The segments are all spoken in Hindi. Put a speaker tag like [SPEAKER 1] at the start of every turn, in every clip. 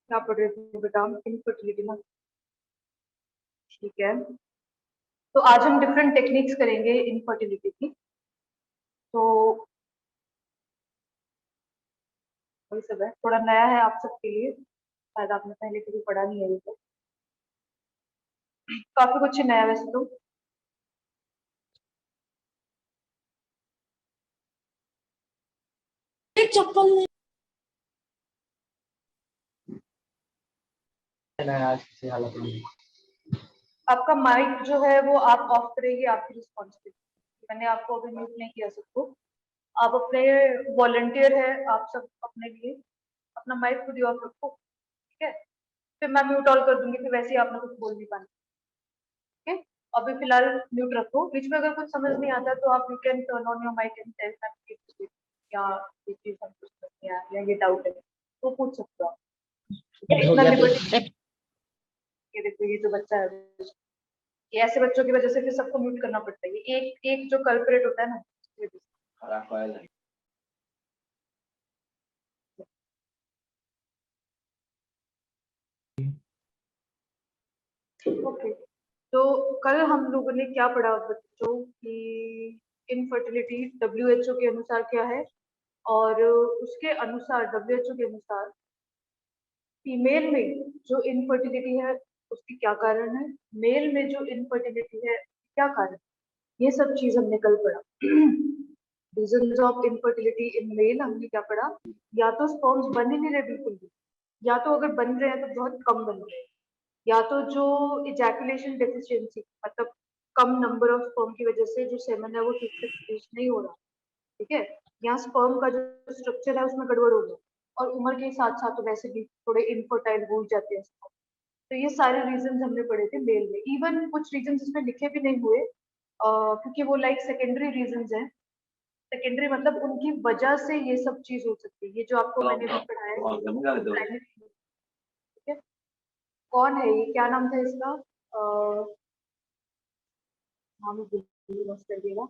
[SPEAKER 1] क्या पढ़ रहे थे बेटा? इनफर्टिलिटी ना, ठीक है। तो आज हम डिफरेंट टेक्निक्स करेंगे इनफर्टिलिटी की। तो वही सब है, थोड़ा नया है आप सबके लिए, शायद आपने पहले कभी पढ़ा नहीं है ये तो। काफी कुछ नया है वैसे तो।
[SPEAKER 2] चप्पल
[SPEAKER 3] आज किसी हालत में
[SPEAKER 1] आपका माइक जो है वो आप ऑफ करेंगे, आपकी रिस्पॉन्सिबिलिटी। मैंने आपको अभी म्यूट नहीं किया सबको। आप अपने वॉलंटियर है, आप सब अपने लिए अपना माइक खुद ही ऑफ रखो, ठीक है। फिर मैं म्यूट ऑल कर दूंगी, फिर वैसे ही आप लोग कुछ बोल नहीं पाएंगे, ठीक है। अभी फिलहाल म्यूट रखो। बीच में अगर कुछ समझ नहीं आता तो आप you can turn on your mic and tell या ये चीज हम कुछ नहीं आया या ये डाउट है तो पूछ सकते हो आप, ठीक है। इतना लिबर्टी। ये देखो ये जो बच्चा है, ये ऐसे बच्चों की वजह से फिर सबको म्यूट करना पड़ता है। ये एक एक जो कल्परेट होता है ना,
[SPEAKER 3] खराब फाइल है।
[SPEAKER 1] ओके। तो कल हम लोगों ने क्या पढ़ा बच्चों की? इनफर्टिलिटी WHO के अनुसार क्या है, और उसके अनुसार WHO के अनुसार फीमेल में जो इनफर्टिलिटी है उसकी क्या कारण है, मेल में जो इनफर्टिलिटी है क्या कारण, ये सब चीज हमने कल पढ़ा। Reasons of infertility in male हमने क्या पढ़ा? या तो स्पर्म्स बन ही नहीं रहे बिल्कुल भी, या तो अगर बन रहे हैं तो बहुत कम बन रहे हैं, या तो जो इजैकुलेशन डेफिशिएंसी मतलब कम नंबर ऑफ स्पर्म की वजह से जो सेमन है वो ठीक से प्रोड्यूस नहीं हो रहा, ठीक है। यहाँ स्पर्म का जो स्ट्रक्चर है उसमें गड़बड़ हो गया, और उम्र के साथ साथ तो वैसे भी थोड़े इनफर्टाइल हो जाते हैं sperm। तो ये सारे रीजन हमने पढ़े थे मेल में। इवन कुछ रीजन इसमें लिखे भी नहीं हुए, क्योंकि वो लाइक सेकेंडरी रीजन हैं। सेकेंडरी मतलब उनकी वजह से ये सब चीज हो सकती है। ये जो आपको मैंने भी पढ़ाया है primary, ठीक है। कौन है ये, क्या नाम था इसका? नाम मस्त कर दिएगा।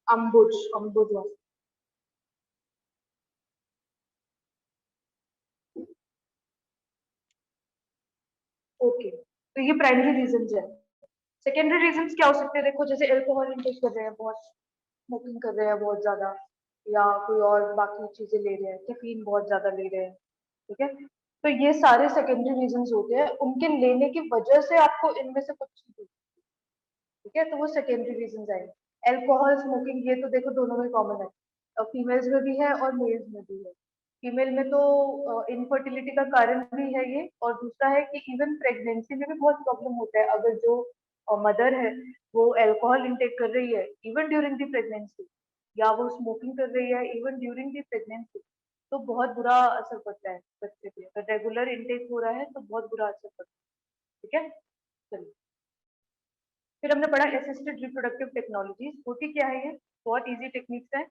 [SPEAKER 1] अम्बुज, अम्बुज। ओके, तो ये प्राइमरी रीजन है। सेकेंडरी रीजंस क्या हो सकते हैं? देखो जैसे अल्कोहल इंटेक कर रहे हैं बहुत, स्मोकिंग कर रहे हैं बहुत ज्यादा, या कोई और बाकी चीजें ले रहे हैं, कैफीन बहुत ज्यादा ले रहे हैं, ठीक है। तो ये सारे सेकेंडरी रीजंस होते हैं, उनके लेने की वजह से आपको इनमें से कुछ चीज, ठीक है, तो वो सेकेंडरी रीजंस आएंगे। अल्कोहल स्मोकिंग ये तो देखो दोनों में कॉमन है, फीमेल्स में भी है और मेल्स में भी है। फीमेल में तो इनफर्टिलिटी का कारण भी है ये, और दूसरा है कि इवन प्रेगनेंसी में भी बहुत प्रॉब्लम होता है अगर जो मदर है वो अल्कोहल इंटेक कर रही है इवन ड्यूरिंग द प्रेगनेंसी, या वो स्मोकिंग कर रही है इवन ड्यूरिंग द प्रेगनेंसी, तो बहुत बुरा असर पड़ता है बच्चे पे। अगर रेगुलर इंटेक हो रहा है तो बहुत बुरा असर पड़ता है, ठीक है। चलिए, फिर हमने पढ़ा असिस्टेड रिप्रोडक्टिव टेक्नोलॉजीज। होती क्या है ये? बहुत इजी टेक्निक्स है,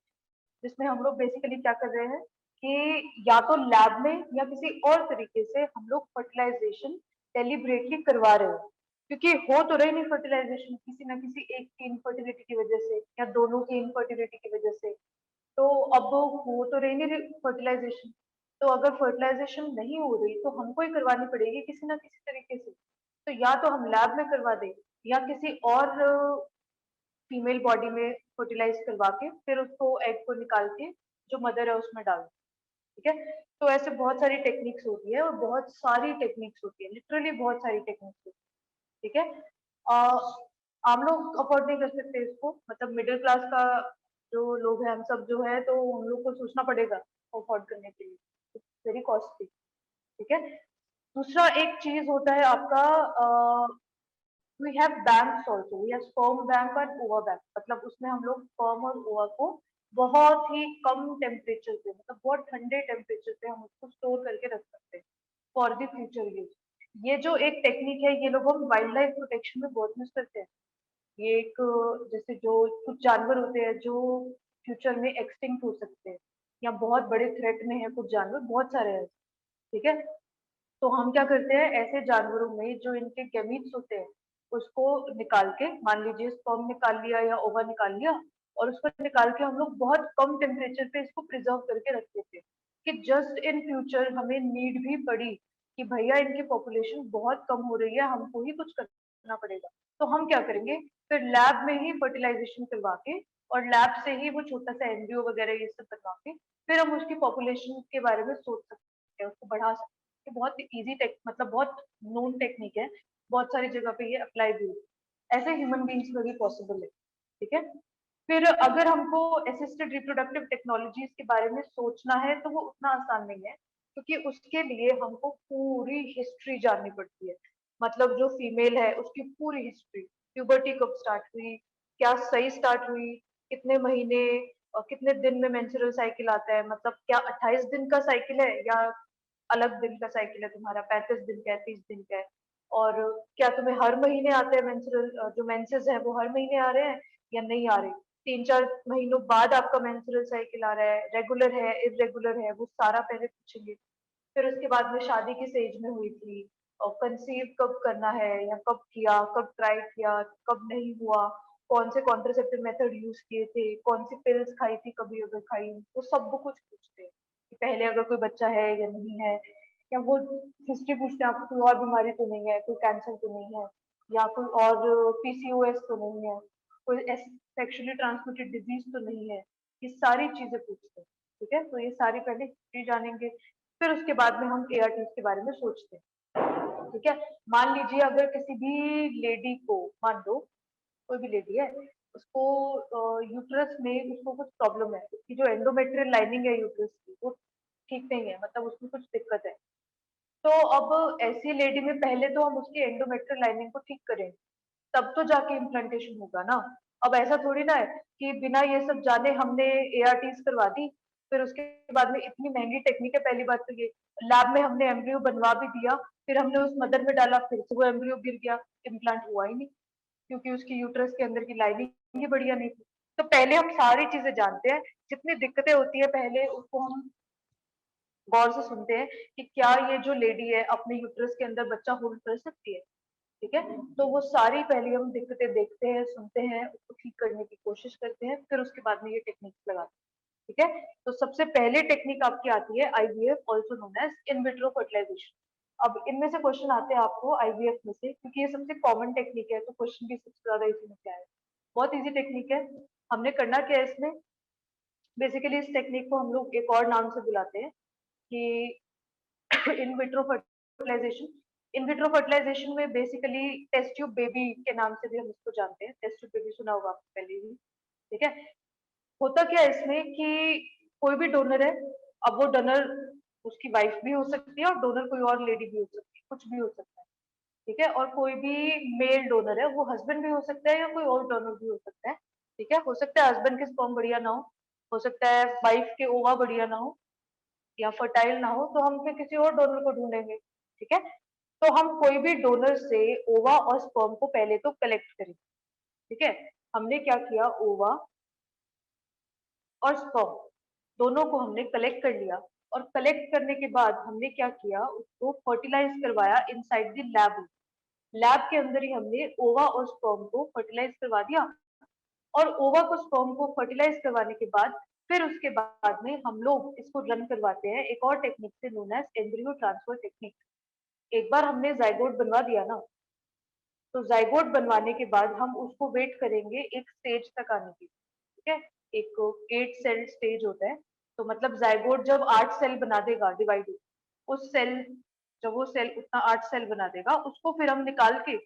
[SPEAKER 1] जिसमें हम लोग बेसिकली क्या कर रहे हैं कि या तो लैब में या किसी और तरीके से हम लोग फर्टिलाइजेशन डेलिबरेटली करवा रहे हो, क्योंकि हो तो रही नहीं फर्टिलाइजेशन किसी ना किसी एक की इनफर्टिलिटी की वजह से या दोनों की इनफर्टिलिटी की वजह से। तो अब हो तो रही नहीं फर्टिलाइजेशन, तो अगर फर्टिलाइजेशन नहीं हो रही तो हमको ही करवानी पड़ेगी किसी ना किसी तरीके से। तो या तो हम लैब में करवा दें या किसी और फीमेल बॉडी में फर्टिलाइज करवा के फिर उसको एग को निकाल के जो मदर है उसमें डाल, ठीक है। तो ऐसे बहुत सारी टेक्निक्स होती है, और बहुत सारी टेक्निक्स होती है, लिटरली बहुत सारी टेक्निक्स होती है, ठीक है। आम लोग अफोर्ड नहीं कर सकते इसको, मतलब मिडिल क्लास का जो लोग हैं हम सब जो है, तो उन लोग को सोचना पड़ेगा अफोर्ड करने के लिए, वेरी कॉस्टली, ठीक है। दूसरा एक चीज होता है आपका, we have banks also, we have sperm bank और ओवा बैंक। मतलब उसमें हम लोग स्पर्म और ओवा को बहुत ही कम टेम्परेचर पे, मतलब बहुत ठंडे टेम्परेचर पे हम उसको स्टोर करके रख सकते हैं फॉर द फ्यूचर यूज। ये जो एक टेक्निक है ये लोग हम वाइल्ड लाइफ प्रोटेक्शन में बहुत यूज करते हैं। ये एक जैसे जो कुछ जानवर होते हैं जो फ्यूचर में एक्सटिंक्ट हो सकते हैं या बहुत बड़े थ्रेट में है कुछ जानवर, बहुत सारे हैं, ठीक है। तो हम क्या करते हैं, ऐसे जानवरों में जो इनके गैमीट्स होते हैं उसको निकाल के, मान लीजिए स्पर्म निकाल लिया या ओवा निकाल लिया, और उसको निकाल के हम लोग बहुत कम टेम्परेचर पे इसको प्रिजर्व करके रख देते हैं कि जस्ट इन फ्यूचर हमें नीड भी पड़ी कि भैया इनकी पॉपुलेशन बहुत कम हो रही है, हमको ही कुछ करना पड़ेगा, तो हम क्या करेंगे, फिर लैब में ही फर्टिलाइजेशन करवा के और लैब से ही वो छोटा सा एम्ब्रियो वगैरह ये सब बनवा के फिर हम उसकी पॉपुलेशन के बारे में सोच सकते हैं, उसको बढ़ा सकते हैं। बहुत इजी टेक, मतलब बहुत नोन टेक्निक है, बहुत सारी जगह पे ये अप्लाई भी है, ऐसे ह्यूमन बींग्स में भी पॉसिबल है, ठीक है। फिर अगर हमको असिस्टेड रिप्रोडक्टिव टेक्नोलॉजीज के बारे में सोचना है तो वो उतना आसान नहीं है, क्योंकि उसके लिए हमको पूरी हिस्ट्री जाननी पड़ती है, मतलब जो फीमेल है उसकी पूरी हिस्ट्री, प्यूबर्टी कब स्टार्ट हुई, क्या सही स्टार्ट हुई, कितने महीने और कितने दिन में मेंस्ट्रुअल साइकिल आता है, मतलब क्या 28 दिन का साइकिल है या अलग दिन का साइकिल है तुम्हारा, 35 दिन का है, 30 दिन का है, और क्या तुम्हें हर महीने आते हैं मेंस्ट्रुअल, जो मेंसेस है वो हर महीने आ रहे हैं या नहीं आ रहे, 3-4 महीनों बाद आपका मेंस्ट्रुअल साइकिल आ रहा है, रेगुलर है इरेगुलर है, वो सारा पहले पूछेंगे। फिर उसके बाद में शादी किस एज में हुई थी, और कंसीव कब करना है या कब किया, कब ट्राई किया, कब नहीं हुआ, कौन से कॉन्ट्रासेप्टिव मेथड यूज किए थे, कौन सी पिल्स खाई थी, कभी अगर खाई, वो सब कुछ पूछते हैं कि पहले अगर कोई बच्चा है या नहीं है, या वो हिस्ट्री पूछते हैं आपको कोई और बीमारी तो नहीं है, कोई कैंसर तो नहीं है, या कोई और पीसीओएस तो नहीं है, कोई सेक्सुअली ट्रांसमिटेड डिजीज तो नहीं है, ये सारी चीजें पूछते हैं, ठीक है। तो ये सारी पहले हिस्ट्री जानेंगे, फिर उसके बाद में हम एआरटीज के बारे में सोचते हैं, ठीक है। मान लीजिए अगर किसी भी लेडी को, मान लो कोई भी लेडी है, उसको यूट्रस में उसको कुछ प्रॉब्लम है, उसकी जो एंडोमेट्रियल लाइनिंग है यूट्रस की वो ठीक नहीं है, मतलब उसमें कुछ दिक्कत है, तो अब ऐसी लेडी में पहले तो हम उसकी एंडोमेट्रियल लाइनिंग को ठीक करेंगे, तब तो जाके इम्प्लांटेशन होगा ना। अब ऐसा थोड़ी ना है कि बिना ये सब जाने हमने एआरटीज करवा दी, फिर उसके बाद में इतनी महंगी टेक्निक है, पहली बात तो ये, लैब में हमने एम्ब्रियो बनवा भी दिया, फिर हमने उस मदर में डाला, फिर से वो एम्ब्रियो गिर गया, इम्प्लांट हुआ ही नहीं, क्योंकि उसकी यूट्रस के अंदर की लाइनिंग ही बढ़िया नहीं थी। तो पहले हम सारी चीजें जानते हैं, जितनी दिक्कतें होती है पहले उसको हम गौर से सुनते हैं कि क्या ये जो लेडी है अपने यूट्रस के अंदर बच्चा होल्ड कर सकती है, ठीक है। तो वो सारी पहले हम दिक्कतें देखते हैं, सुनते हैं, उसको ठीक करने की कोशिश करते हैं, फिर उसके बाद में ये टेक्निक्स लगाते हैं, ठीक है। तो सबसे पहले टेक्निक आपकी आती है IVF, also known as in vitro fertilization. अब इनमें से क्वेश्चन आते हैं आपको आईवीएफ में से, क्योंकि ये सबसे कॉमन टेक्निक है, तो क्वेश्चन भी सबसे ज्यादा इसी में से आए। बहुत इजी टेक्निक है। हमने करना क्या है इसमें, बेसिकली इस टेक्निक को हम लोग एक और नाम से बुलाते हैं कि in vitro fertilization. In vitro fertilization में बेसिकली टेस्ट ट्यूब बेबी के नाम से भी हम इसको जानते हैं, टेस्ट ट्यूब बेबी सुना होगा आपने पहले भी, ठीक है। होता क्या है इसमें कि कोई भी डोनर है, अब वो डोनर उसकी वाइफ भी हो सकती है और डोनर कोई और लेडी भी हो सकती है, कुछ भी हो सकता है, ठीक है। और कोई भी मेल डोनर है, वो हस्बैंड भी हो सकता है या कोई और डोनर भी हो सकता है, ठीक है। हो सकता है हस्बैंड के स्पर्म बढ़िया ना हो सकता है वाइफ के ओवा बढ़िया ना हो या फर्टाइल ना हो, तो हम फिर किसी और डोनर को ढूंढेंगे, ठीक है। तो हम कोई भी डोनर से ओवा और स्पर्म को पहले तो कलेक्ट करेंगे, ठीक है। हमने क्या किया, ओवा और स्पर्म दोनों को हमने कलेक्ट कर लिया, और कलेक्ट करने के बाद हमने क्या किया, उसको फर्टिलाइज करवाया इनसाइड द लैब। लैब के अंदर ही हमने ओवा और स्पर्म को फर्टिलाइज करवा दिया, और ओवा को स्पर्म को फर्टिलाइज करवाने के बाद फिर उसके बाद में हम लोग इसको रन करवाते हैं एक और टेक्निक से, known as embryo transfer technique. एक बार हमने जाइगोट बनवा दिया ना, तो जाइगोट बनवाने के बाद हम उसको वेट करेंगे एक स्टेज तक आने की, ठीक है। एक 8 सेल स्टेज होता है, तो मतलब जाइगोट जब 8 सेल बना देगा डिवाइड, उस सेल, जब वो सेल उतना 8 सेल बना देगा, उसको फिर हम निकाल के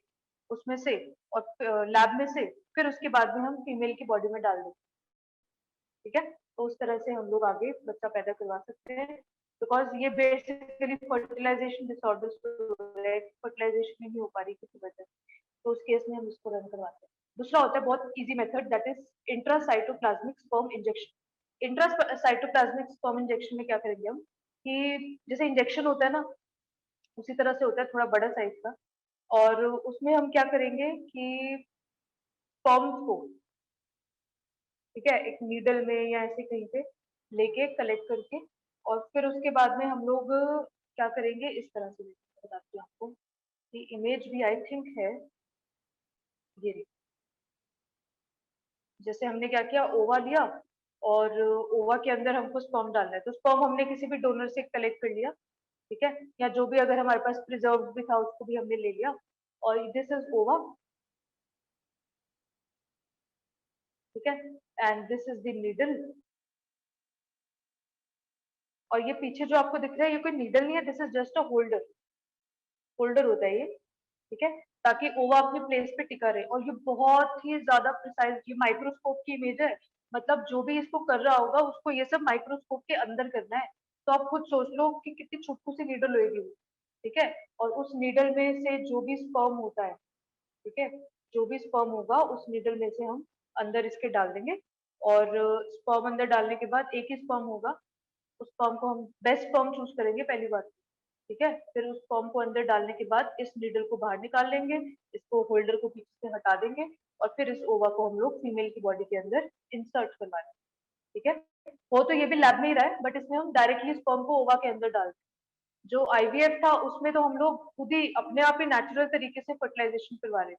[SPEAKER 1] उसमें से और लैब में से फिर उसके बाद में हम फीमेल की बॉडी में डाल देंगे, ठीक है। तो उस तरह से हम लोग आगे बच्चा पैदा करवा सकते हैं, बिकॉज ये बेसिकली फर्टिलाइजेशन डिसऑर्डर फर्टिलाइजेशन नहीं हो पा रही किसी वजह से, तो उस केस में हम इसको रन करवाते हैं। दूसरा होता है बहुत easy method, that is intracytoplasmic sperm injection. Intracytoplasmic sperm injection में क्या करेंगे हम, कि जैसे इंजेक्शन होता है ना, उसी तरह से होता है, थोड़ा बड़ा साइज का, और उसमें हम क्या करेंगे कि स्पर्म्स को ठीक है, एक नीडल में या ऐसे कहीं पे लेके कलेक्ट करके, और फिर उसके बाद में हम लोग क्या करेंगे, इस तरह से बताती हूँ आपको कि इमेज भी आई थिंक है ये रही। जैसे हमने क्या किया, ओवा लिया और ओवा के अंदर हमको स्पर्म डालना है, तो स्पर्म हमने किसी भी डोनर से कलेक्ट कर लिया, ठीक है, या जो भी अगर हमारे पास प्रिजर्व भी था उसको भी हमने ले लिया, और दिस इज ओवा, ठीक है, and this is the needle. और ये पीछे जो आपको दिख रहा है ये कोई नीडल नहीं है, this is just a holder, holder होता है ये, ठीक है, ताकि ओवा अपनी प्लेस पे टिका रहे। और ये बहुत ही ज्यादा प्रिसाइज, ये माइक्रोस्कोप की इमेज है, मतलब जो भी इसको कर रहा होगा उसको ये सब माइक्रोस्कोप के अंदर करना है। तो आप खुद सोच लो कि कितनी छोटी सी नीडल होगी वो, ठीक है, और उस नीडल में से जो भी स्पर्म होता है, ठीक है, जो भी स्पर्म होगा उस नीडल में से हम अंदर इसके डाल देंगे। और स्पर्म अंदर डालने के बाद एक ही स्पर्म होगा, उस स्पर्म को हम बेस्ट स्पर्म चूज करेंगे पहली बात, ठीक है, फिर उस फॉर्म को अंदर डालने के बाद इस नीडल को बाहर निकाल लेंगे, इसको होल्डर को पीछे से हटा देंगे, और फिर इस ओवा को हम लोग फीमेल की बॉडी के अंदर इंसर्ट करवा देंगे, ठीक है। हो तो ये भी लैब में ही रहा है, बट इसमें हम डायरेक्टली स्पर्म को ओवा के अंदर डाल, जो आईवीएफ था उसमें तो हम लोग खुद ही अपने आप ही नेचुरल तरीके से फर्टिलाइजेशन करवा रहे थे।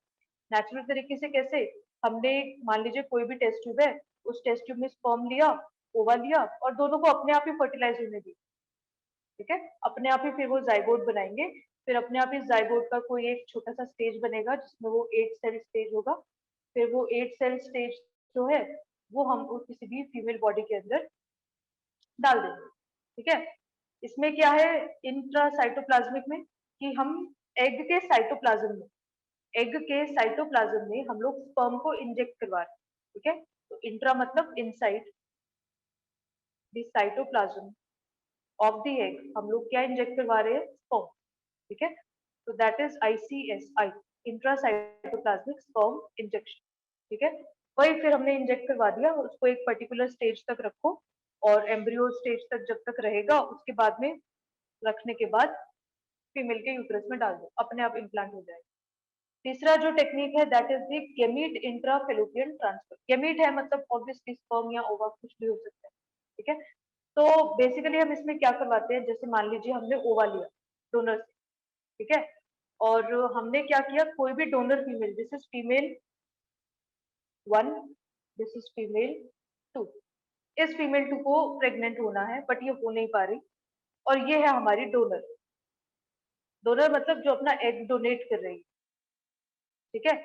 [SPEAKER 1] नेचुरल तरीके से कैसे, हमने मान लीजिए कोई भी टेस्ट ट्यूब है, उस टेस्ट ट्यूब में स्पर्म लिया, ओवा लिया, और दोनों को अपने आप ही फर्टिलाइज होने दी, ठीक है, अपने आप ही फिर वो जाइगोट बनाएंगे, फिर अपने आप ही जाइगोट का कोई एक छोटा सा स्टेज बनेगा जिसमें वो 8 सेल स्टेज होगा, फिर वो 8 सेल स्टेज जो है वो हम किसी भी फीमेल बॉडी के अंदर डाल देंगे, ठीक है। इसमें क्या है इंट्रासाइटोप्लाज्मिक में, कि हम एग के साइटोप्लाज्म में, एग के साइटोप्लाज्म में हम लोग स्पर्म को इंजेक्ट करवा रहे हैं, ठीक है, तो इंट्रा मतलब inside the cytoplasm of the egg हम लोग क्या इंजेक्ट करवा रहे हैं, स्पर्म, ठीक है, तो that is ICSI, intracytoplasmic sperm injection, ठीक है। वही फिर हमने इंजेक्ट करवा दिया, उसको एक पर्टिकुलर स्टेज तक रखो, और एम्ब्रियो स्टेज तक जब तक रहेगा उसके बाद में रखने के बाद फीमेल के यूट्रस में डाल दो, अपने आप इम्प्लांट हो जाएगा। तीसरा जो टेक्निक है that is the gamete intrafallopian transfer. Gamete है मतलब ऑब्वियसली स्पर्म या ओवा कुछ भी हो सकता है, ठीक है। तो बेसिकली हम इसमें क्या करवाते हैं, जैसे मान लीजिए हमने ओवा लिया डोनर से, ठीक है, और हमने क्या किया, कोई भी donor female, this is female 1, this is female 2, इस फीमेल 2 को प्रेग्नेंट होना है बट ये हो नहीं पा रही, और ये है हमारी डोनर, डोनर मतलब जो अपना एग डोनेट कर रही है, ठीक है।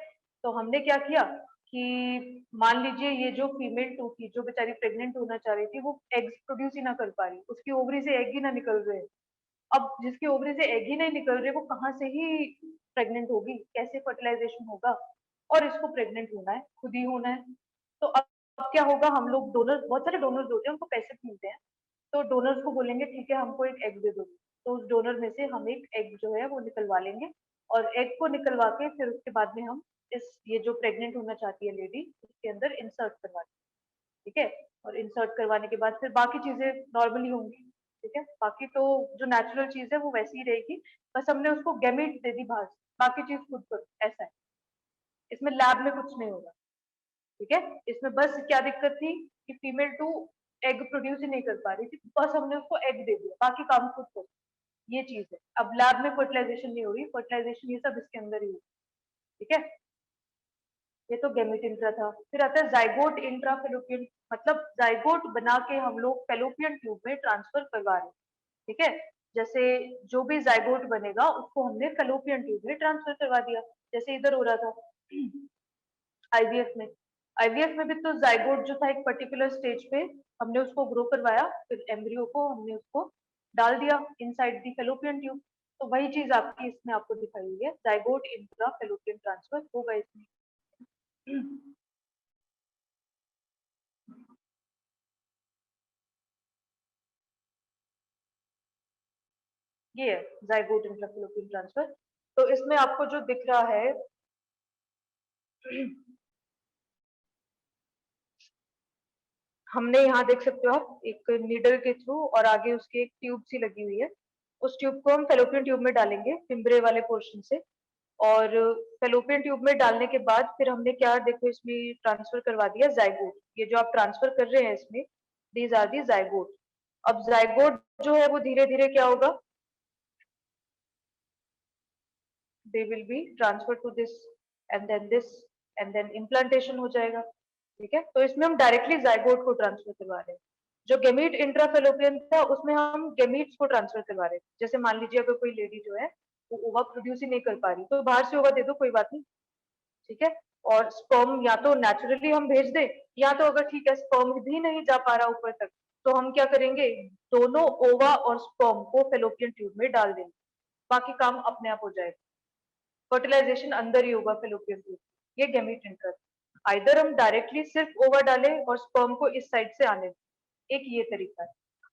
[SPEAKER 1] तो हमने क्या किया कि मान लीजिए ये जो फीमेल 2 थी जो बेचारी प्रेग्नेंट होना चाह रही थी, वो एग्स प्रोड्यूस ही ना कर पा रही, उसकी ओवरी से एग ही ना निकल रहे। अब जिसकी ओवरी से एग ही नहीं निकल रहे वो कहाँ से ही प्रेग्नेंट होगी, कैसे फर्टिलाइजेशन होगा, और इसको प्रेग्नेंट होना है, खुद ही होना है। तो अब क्या होगा, हम लोग डोनर, बहुत सारे डोनर्स होते हैं उनको पैसे मिलते हैं, तो डोनर्स को बोलेंगे ठीक है हमको एक एग दे दो, तो उस डोनर में से हम एक एग जो है वो निकलवा लेंगे, और एग को निकलवा के फिर उसके बाद में हम इस ये जो प्रेग्नेंट होना चाहती है लेडी उसके अंदर इंसर्ट करवा देंगे, ठीक है। और इंसर्ट करवाने के बाद फिर बाकी चीजें नॉर्मली होंगी, ठीक है, बाकी तो जो नेचुरल चीज है वो वैसी ही रहेगी, बस हमने उसको गैमेट दे दी बाहर से, बाकी चीज खुद करो, ऐसा है। इसमें लैब में कुछ नहीं होगा, ठीक है। इसमें बस क्या दिक्कत थी कि फीमेल 2 एग प्रोड्यूस ही नहीं कर पा रही थी, बस हमने उसको एग दे दिया, बाकी काम खुद करो, ये चीज है। अब लैब में फर्टिलाइजेशन नहीं हो रही, फर्टिलाइजेशन ये सब इसके अंदर ही होगी, ठीक है। ये तो गैमेट इंट्रा था, फिर आता है जाइगोट इंट्रा फेलोपियन, मतलब जाइगोट बना के हम लोग फेलोपियन ट्यूब में ट्रांसफर करवा रहे हैं, ठीक है। जैसे जो भी जाइगोट बनेगा उसको हमने फेलोपियन ट्यूब में ट्रांसफर करवा दिया, जैसे इधर हो रहा था आईवीएफ में। आईवीएफ में भी तो जाइगोट जो था एक पर्टिकुलर स्टेज पे हमने उसको ग्रो करवाया, फिर एम्ब्रियो को हमने उसको डाल दिया इनसाइड दी फेलोपियन ट्यूब, तो वही चीज आपकी इसमें आपको दिखाई हुई है, जाइगोट इंट्रा फेलोपियन ट्रांसफर होगा इसमें। ये है जाइगोट इंट्रा फेलोपियन ट्रांसफर। तो इसमें आपको जो दिख रहा है हमने यहाँ देख सकते हो आप एक नीडल के थ्रू, और आगे उसकी एक ट्यूब सी लगी हुई है, उस ट्यूब को हम फेलोपियन ट्यूब में डालेंगे फिम्बरे वाले पोर्शन से, और फेलोपियन ट्यूब में डालने के बाद फिर हमने क्या देखो इसमें ट्रांसफर करवा दिया जाइगोट। ये जो आप ट्रांसफर कर रहे हैं इसमें, दीज आर दी जाइगोट। अब जाइगोट जो है वो धीरे धीरे क्या होगा, they will be transfer to this and then implantation हो जाएगा। ठीक है, तो इसमें हम डायरेक्टली जाइगोट को ट्रांसफर करवा रहे हैं। जो गेमीट इंट्राफेलोपियन था उसमें हम गेमीट्स को ट्रांसफर करवा रहे हैं। जैसे मान लीजिए अगर कोई लेडी जो है वो ओवा प्रोड्यूस ही नहीं कर पा रही तो बाहर से ओवा दे दो, कोई बात नहीं। ठीक है, और स्पर्म या तो नेचुरली हम भेज दें, या तो अगर ठीक है स्पर्म भी नहीं जा पा रहा ऊपर तक, तो हम क्या करेंगे, दोनों ओवा और स्पर्म को फेलोपियन ट्यूब में डाल देंगे, बाकी काम अपने आप हो जाएगा। फर्टिलाइजेशन अंदर ही होगा फेलोपियन ट्यूब। ये गेमीट इंटर, आइदर हम डायरेक्टली सिर्फ ओवा डालें और स्पर्म को इस साइड से आने दें, एक ये तरीका है।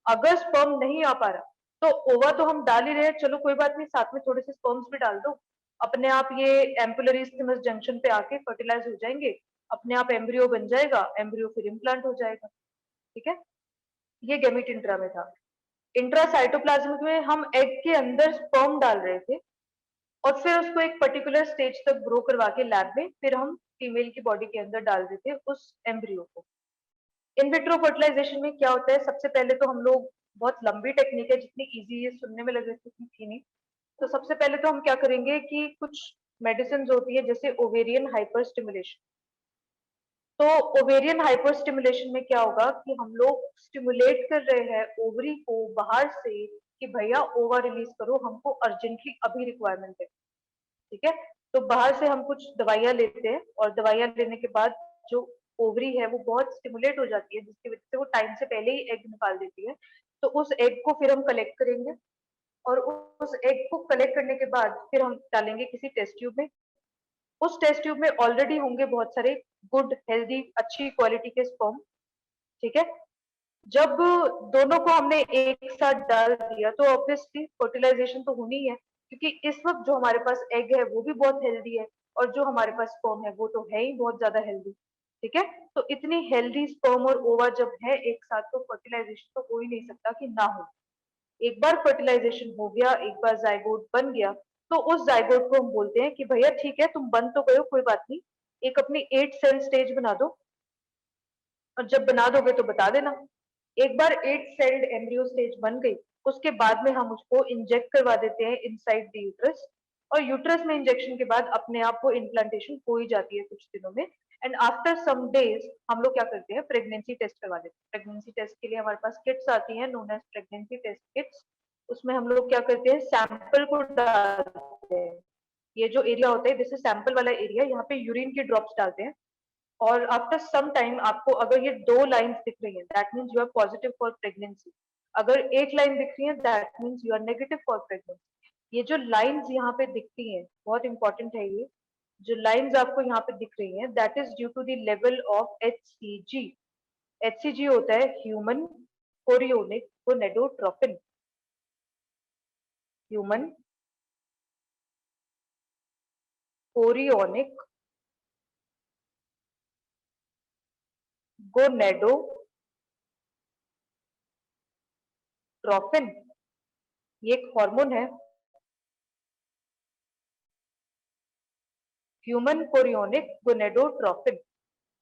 [SPEAKER 1] अगर स्पर्म नहीं आ पा रहा तो ओवा तो हम डाल ही रहे हैं, चलो कोई बात नहीं, साथ में थोड़े से स्पर्म्स भी डाल दो, अपने आप ये एम्पुलरी स्टिमस जंक्शन पे आके फर्टिलाइज हो जाएंगे, अपने आप एम्ब्रियो बन जाएगा, एम्ब्रियो फिर इम्प्लांट हो जाएगा। ठीक है, ये गेमीट इंट्रा में था। इंट्रासाइटोप्लाज्मिक में हम एग के अंदर स्पर्म डाल रहे थे और फिर उसको एक पर्टिकुलर स्टेज तक ग्रो करवा के लैब में फिर हम फीमेल की बॉडी के अंदर डाल देते उस एम्ब्रियो को। इन विट्रो फर्टिलाइजेशन में क्या होता है, सबसे पहले तो हम लोग, बहुत लंबी टेक्निक है, जितनी इजी है सुनने में लग रही थी थी नहीं। तो सबसे पहले तो हम क्या करेंगे कि कुछ मेडिसिन होती है जैसे ओवेरियन हाइपर स्टिमुलेशन। तो ओवेरियन हाइपर स्टिमुलेशन में क्या होगा कि हम लोग स्टिमुलेट कर रहे हैं ओवरी को बाहर से कि भैया ओवा रिलीज करो, हमको अर्जेंटली अभी रिक्वायरमेंट है। ठीक है, तो बाहर से हम कुछ दवाइयां लेते हैं और दवाइयां लेने के बाद जो ओवरी है वो बहुत स्टिमुलेट हो जाती है, जिसकी वजह से वो टाइम से पहले ही एग निकाल देती है। तो उस एग को फिर हम कलेक्ट करेंगे और उस एग को कलेक्ट करने के बाद फिर हम डालेंगे किसी टेस्ट ट्यूब में। उस टेस्ट ट्यूब में ऑलरेडी होंगे बहुत सारे गुड हेल्दी अच्छी क्वालिटी के स्पर्म। ठीक है, जब दोनों को हमने एक साथ डाल दिया तो ऑब्वियसली फर्टिलाइजेशन तो होनी है, क्योंकि इस वक्त जो हमारे पास एग है वो भी बहुत हेल्दी है और जो हमारे पास स्पर्म है वो तो है ही बहुत ज्यादा हेल्दी। ठीक है, तो इतनी हेल्दी स्पर्म और ओवा जब है एक साथ तो फर्टिलाइजेशन तो हो ही नहीं सकता कि ना हो। एक बार फर्टिलाइजेशन हो गया, एक बार जाइगोट बन गया, तो उस जाइगोट को हम बोलते हैं कि भैया ठीक है तुम बन तो गए हो, कोई बात नहीं, एक अपनी 8 सेल स्टेज बना दो और जब बना दोगे तो बता देना। एक बार 8 सेल्ड एम्ब्रियो स्टेज बन गई, उसके बाद में हम उसको इंजेक्ट करवा देते हैं इनसाइड द यूट्रस, और यूट्रस में इंजेक्शन के बाद अपने आप वो इम्प्लांटेशन हो ही जाती है कुछ दिनों में। एंड आफ्टर सम डेज हम लोग क्या करते हैं, प्रेगनेंसी टेस्ट करवा देते हैं। प्रेगनेंसी टेस्ट के लिए हमारे पास किट्स आती हैं known as pregnancy test kits. उसमें हम लोग क्या करते हैं, सैंपल को डालते हैं। ये जो एरिया होता है जैसे सैंपल वाला एरिया, यहाँ पे यूरिन की ड्रॉप्स डालते हैं और आफ्टर सम टाइम आपको अगर ये 2 लाइंस दिख रही हैं that means you are positive for pregnancy. अगर एक लाइन दिख रही है that means you are negative for pregnancy. ये जो लाइंस यहाँ पे दिखती हैं बहुत इंपॉर्टेंट है, ये जो लाइंस आपको यहाँ पे दिख रही हैं that is due to the level of HCG। HCG होता है human chorionic gonadotropin. Human chorionic gonadotropin, ये एक हार्मोन है, ह्यूमन कोरियोनिक गोनेडोट्रोपिन,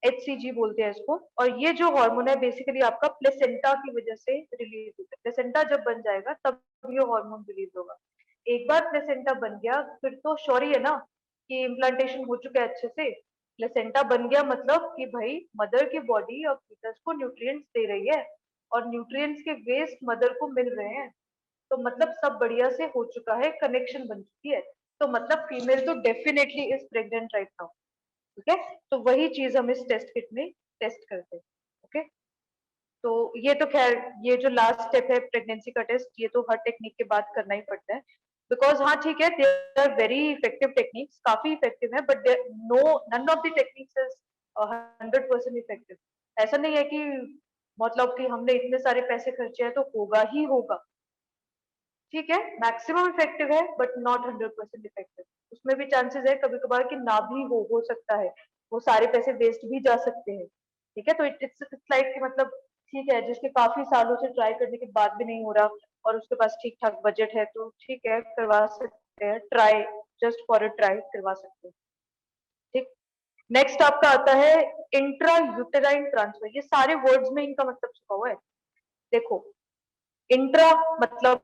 [SPEAKER 1] HCG बोलते हैं इसको। और ये जो हार्मोन है बेसिकली आपका प्लेसेंटा की वजह से रिलीज होता है। प्लेसेंटा जब बन जाएगा तब ये हार्मोन रिलीज होगा। एक बार प्लेसेंटा बन गया फिर तो श्योर ही है ना कि इम्प्लांटेशन हो चुका है अच्छे से। प्लेसेंटा बन गया मतलब कि भाई मदर की बॉडी अब फीटस को न्यूट्रिएंट्स दे रही है और न्यूट्रिएंट्स के वेस्ट मदर को मिल रहे हैं, तो मतलब सब बढ़िया से हो चुका है, कनेक्शन बन चुकी है, तो मतलब फीमेल तो definitely is pregnant right now. ठीक है, तो वही चीज हम इस टेस्ट किट में टेस्ट करते हैं। ओके, तो ये तो खैर ये जो लास्ट स्टेप है प्रेगनेंसी का टेस्ट, ये तो हर टेक्निक के बाद करना ही पड़ता है बिकॉज हाँ ठीक है they are very effective techniques, काफी इफेक्टिव है, but no none of the techniques is 100% effective. ऐसा नहीं है कि मतलब कि हमने इतने सारे पैसे खर्चे हैं तो होगा ही होगा। ठीक है, मैक्सिमम इफेक्टिव है बट नॉट 100% इफेक्टिव। उसमें भी चांसेस है कभी कभार कि ना भी हो सकता है, वो सारे पैसे वेस्ट भी जा सकते हैं। ठीक है, तो इट्स लाइक मतलब ठीक है जिसके काफी सालों से ट्राई करने के बाद भी नहीं हो रहा और उसके पास ठीक ठाक बजट है तो ठीक है करवा सकते हैं try, just for a try करवा सकते हो। ठीक, नेक्स्ट आपका आता है इंट्रा यूटेराइन ट्रांसफर। ये सारे वर्ड्स में इनका मतलब छुपा हुआ है। देखो, इंट्रा मतलब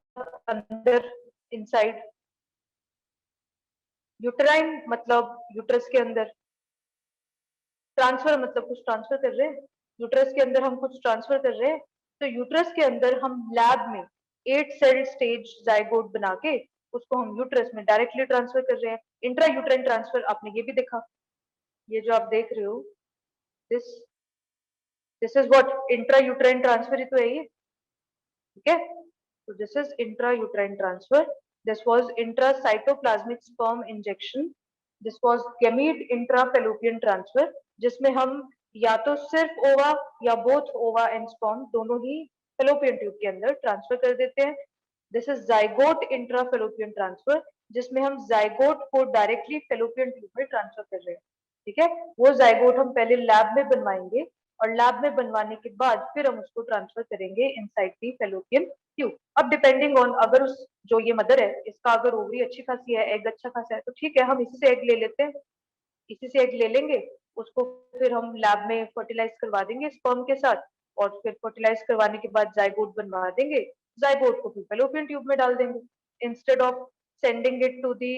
[SPEAKER 1] अंदर, इनसाइड, यूटेराइन मतलब यूट्रस के अंदर, ट्रांसफर मतलब कुछ ट्रांसफर कर रहे हैं, यूट्रस के अंदर हम कुछ ट्रांसफर कर रहे हैं। तो यूट्रस के अंदर हम लैब में 8 सेल स्टेज जाइगोट बना के उसको हम यूट्रस में डायरेक्टली ट्रांसफर कर रहे हैं। इंट्रा यूट्राइन ट्रांसफर आपने ये भी देखा, ये जो आप देख रहे हो, this this is what intra uterine transfer ही तो है ये। ठीक है, so this is intrauterine transfer. This was intracytoplasmic sperm injection. This was gamete intrafallopian transfer, जिसमें हम या तो सिर्फ ओवा या बोथ ओवा एंड स्पर्म दोनों ही फेलोपियन ट्यूब के अंदर ट्रांसफर कर देते हैं। This is zygote intrafallopian transfer, जिसमें हम जाइगोट को डायरेक्टली फेलोपियन ट्यूब में ट्रांसफर कर रहे हैं। ठीक है, वो जाइगोट हम पहले लैब में बनवाएंगे और लैब में बनवाने के बाद फिर हम उसको ट्रांसफर करेंगे इनसाइड दी फेलोपियन ट्यूब। अब डिपेंडिंग ऑन, अगर उस जो ये मदर है इसका अगर ओवरी अच्छी खासी है, एग अच्छा खासा है, तो ठीक है हम इसी से एग ले लेते हैं, इसी से एग ले लेंगे, उसको फिर हम लैब में फर्टिलाइज करवा देंगे स्पर्म के साथ, और फिर फर्टिलाइज करवाने के बाद जाइगोट बनवा देंगे, जाइगोट को फिर फेलोपियन ट्यूब में डाल देंगे। Instead of sending it to the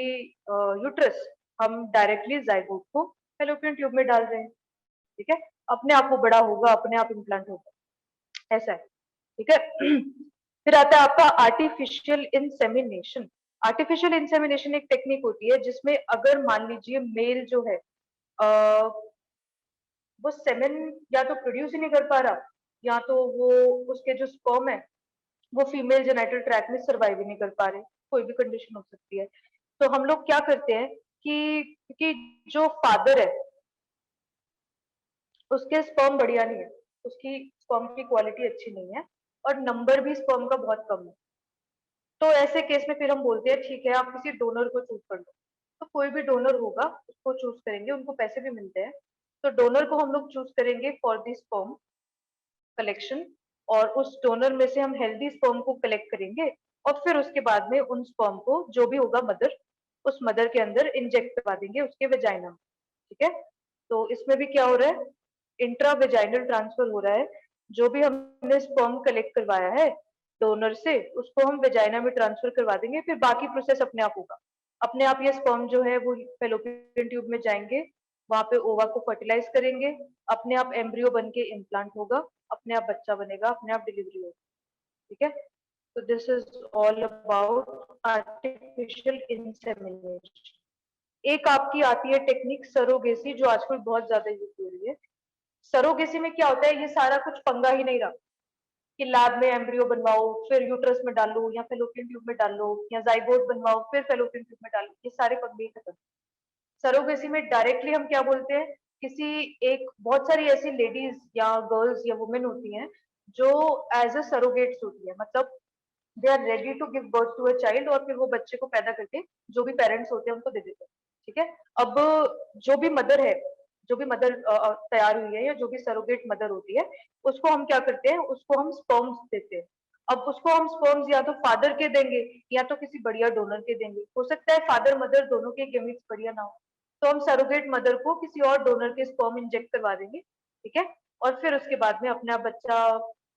[SPEAKER 1] uterus, हम डायरेक्टली जाइगोट को फेलोपियन ट्यूब में डाल रहे हैं। ठीक है, अपने आप वो बड़ा होगा, अपने आप इम्प्लांट होगा, ऐसा है। ठीक है, फिर आता है आपका आर्टिफिशियल इंसेमिनेशन। आर्टिफिशियल इंसेमिनेशन एक टेक्निक होती है जिसमें अगर मान लीजिए मेल जो है वो सेमेन या तो प्रोड्यूस ही नहीं कर पा रहा, या तो वो उसके जो स्पर्म है वो फीमेल जेनिटल ट्रैक्ट में सर्वाइव ही नहीं कर पा रहे, कोई भी कंडीशन हो सकती है। तो हम लोग क्या करते हैं कि जो फादर है उसके स्पर्म बढ़िया नहीं है, उसकी स्पर्म की क्वालिटी अच्छी नहीं है और नंबर भी स्पर्म का बहुत कम है, तो ऐसे केस में फिर हम बोलते हैं ठीक है आप किसी डोनर को चूज कर लो। तो कोई भी डोनर होगा उसको चूज करेंगे, उनको पैसे भी मिलते हैं। तो डोनर को हम लोग चूज करेंगे फॉर दी स्पर्म कलेक्शन, और उस डोनर में से हम हेल्दी स्पर्म को कलेक्ट करेंगे और फिर उसके बाद में उन स्पर्म को जो भी होगा मदर, उस मदर के अंदर इंजेक्ट करवा देंगे उसके वेजाइना में। ठीक है, तो इसमें भी क्या हो रहा है, इंट्रा वेजाइनल ट्रांसफर हो रहा है। जो भी हमने स्पर्म कलेक्ट करवाया है डोनर से उसको हम वेजाइना में ट्रांसफर करवा देंगे, फिर बाकी प्रोसेस अपने आप होगा। अपने आप ये स्पर्म जो है वो फेलोपियन ट्यूब में जाएंगे, वहां पे ओवा को फर्टिलाइज करेंगे, अपने आप एम्ब्रियो बन के इम्प्लांट होगा, अपने आप बच्चा बनेगा, अपने आप डिलीवरी होगी। ठीक है, तो this is all about artificial insemination. एक आपकी आती है टेक्निक सरोगेसी, जो आजकल बहुत ज्यादा यूज हो रही है। सरोगेसी में क्या होता है, ये सारा कुछ पंगा ही नहीं रहा कि लैब में एम्ब्रियो बनवाओ फिर यूट्रस में डालो या फेलोपियन ट्यूब में डालो, या जाइगोट बनवाओ फिर फेलोपियन ट्यूब में डालो, ये सारे पंगे खत्म। सरोगेसी में डायरेक्टली हम क्या बोलते हैं, किसी एक, बहुत सारी ऐसी लेडीज या गर्ल्स या वुमेन होती हैं जो एज अ सरोगेट्स होती है, मतलब they are ready to give birth to a child, और फिर वो बच्चे को पैदा करके जो भी पेरेंट्स होते हैं उनको दे देते हैं। ठीक है, अब जो भी मदर है, जो भी मदर तैयार हुई है या जो भी सरोगेट मदर होती है, उसको हम क्या करते हैं, उसको हम स्पर्म्स देते हैं। अब उसको हम स्पर्म्स या तो फादर के देंगे या तो किसी बढ़िया डोनर के देंगे, हो सकता है फादर मदर दोनों के गेमिट्स बढ़िया ना हो, तो हम सरोगेट मदर को किसी और डोनर के स्पर्म इंजेक्ट करवा देंगे। ठीक है, और फिर उसके बाद में अपने आप बच्चा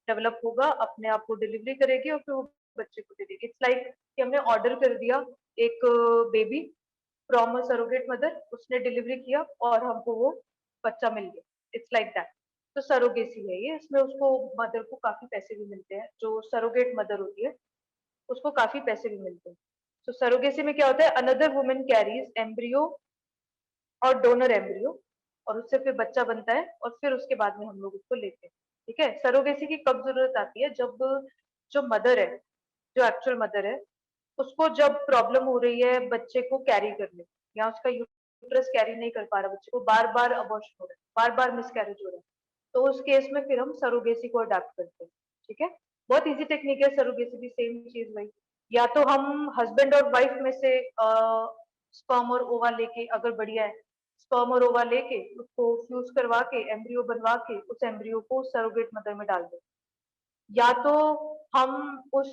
[SPEAKER 1] डेवलप होगा, अपने आप को डिलीवरी करेगी और फिर वो बच्चे को दे देगी। इट्स लाइक कि हमने ऑर्डर कर दिया एक baby from a surrogate mother, उसने डिलीवरी किया और हमको वो बच्चा मिल गया। It's like that. तो सरोगेसी है ये, इसमें उसको मदर को काफी पैसे भी मिलते हैं, जो सरोगेट मदर होती है उसको काफी पैसे भी मिलते हैं। तो सरोगेसी में क्या होता है, अनदर वुमेन कैरीज एम्ब्रियो और डोनर एम्ब्रियो, और उससे फिर बच्चा बनता है और फिर उसके बाद में हम लोग उसको लेते हैं। ठीक है, सरोगेसी की कब जरूरत आती है, जब जो मदर है, जो एक्चुअल मदर है, उसको जब प्रॉब्लम हो रही है बच्चे को कैरी करने, या उसका यूट्रस कैरी नहीं कर पा रहा, बच्चे को बार बार अबॉर्शन हो रहा है, बार बार मिसकैरेज हो रहा है, तो उस केस में फिर हम सरोगेसी को अडेप्ट करते हैं। ठीक है, बहुत इजी टेक्निक है सरोगेसी भी, सेम चीज वही। या तो हम हस्बैंड और वाइफ में से स्पर्म और ओवा लेके, अगर बढ़िया है, स्पर्म और ओवा लेके उसको फ्यूज करवा के एम्ब्रियो बनवा के उस एम्ब्रियो को सरोगेट मदर में डाल दे, या तो हम उस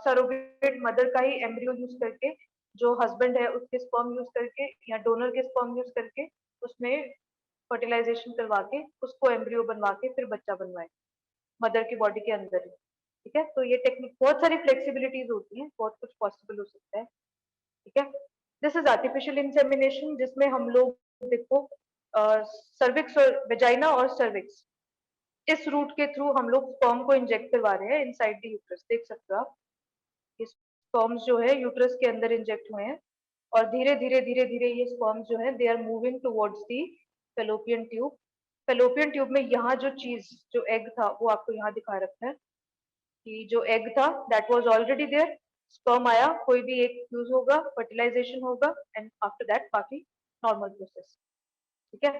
[SPEAKER 1] सरोगेट मदर का ही एम्ब्रियो यूज करके जो हस्बैंड है उसके स्पर्म यूज करके या डोनर के स्पर्म यूज करके उसमें फर्टिलाइजेशन करवा के उसको एम्ब्रियो बनवा के फिर बच्चा बनवाए मदर की बॉडी के अंदर ही। ठीक है, तो ये टेक्निक बहुत सारी फ्लेक्सिबिलिटीज होती हैं, बहुत कुछ पॉसिबल हो सकता है। ठीक है, दिस इज आर्टिफिशियल इंसेमिनेशन जिसमें हम लोग देखो सर्विक्स और वेजाइना और सर्विक्स इस रूट के थ्रू हम लोग स्पर्म को इंजेक्ट करवा रहे हैं इनसाइड द यूट्रस। देख सकते हो आप, ये स्पर्म्स जो है यूट्रस के अंदर इंजेक्ट हुए हैं और धीरे धीरे ये स्पर्म्स जो है they are moving towards the fallopian tube. Fallopian tube में यहाँ जो चीज जो एग था वो आपको यहाँ दिखा रखा है कि जो एग था that was already there, sperm आया, कोई भी एक फ्यूज होगा, फर्टिलाइजेशन होगा एंड आफ्टर दैट बाकी नॉर्मल प्रोसेस। ठीक है,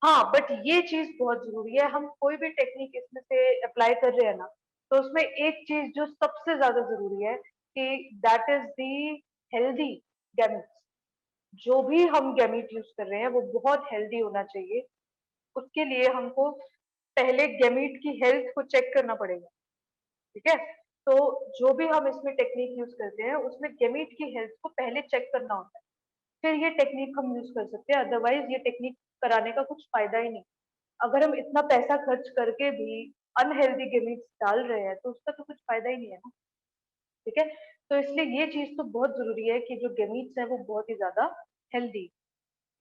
[SPEAKER 1] हाँ बट ये चीज बहुत जरूरी है, हम कोई भी टेक्निक इसमें से अप्लाई कर रहे हैं ना तो उसमें एक चीज जो सबसे ज्यादा जरूरी है कि that is the healthy gametes. जो भी हम गैमेट यूज कर रहे हैं वो बहुत हेल्दी होना चाहिए। उसके लिए हमको पहले गैमेट की हेल्थ को चेक करना पड़ेगा। ठीक है, तो जो भी हम इसमें टेक्निक यूज करते हैं उसमें गैमेट की हेल्थ को पहले चेक करना होता है, फिर ये टेक्निक हम यूज कर सकते हैं, अदरवाइज ये टेक्निक कराने का कुछ फायदा ही नहीं। अगर हम इतना पैसा खर्च करके भी अनहेल्दी गेमिट्स डाल रहे हैं तो उसका तो कुछ फायदा ही नहीं है ना। ठीक है, तो इसलिए ये चीज तो बहुत जरूरी है कि जो गेमिट्स है वो बहुत ही ज्यादा हेल्दी।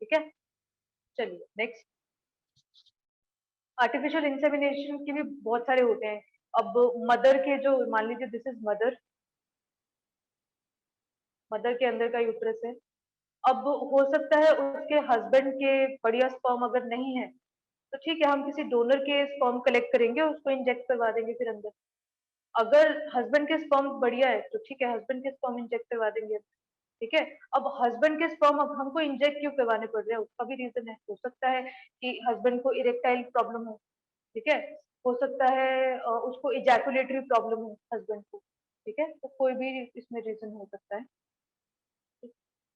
[SPEAKER 1] ठीक है, चलिए नेक्स्ट। आर्टिफिशियल इंसेमिनेशन के भी बहुत सारे होते हैं। अब मदर के जो मान लीजिए दिस इज मदर, मदर के अंदर का यूट्रस है। अब हो सकता है उसके हस्बैंड के बढ़िया स्पर्म अगर नहीं है तो ठीक है हम किसी डोनर के स्पर्म कलेक्ट करेंगे उसको इंजेक्ट करवा देंगे फिर अंदर। अगर हस्बैंड के स्पर्म बढ़िया है तो ठीक है हस्बैंड के स्पर्म इंजेक्ट करवा देंगे। ठीक है, अब हस्बैंड के स्पर्म अब हमको इंजेक्ट क्यों करवाने पड़ रहे हैं उसका भी रीजन है। हो सकता है कि हस्बैंड को इरेक्टाइल प्रॉब्लम हो। ठीक है, हो सकता है उसको इजैकुलेटरी प्रॉब्लम हो हस्बैंड को। ठीक है, तो कोई भी इसमें रीजन हो सकता है।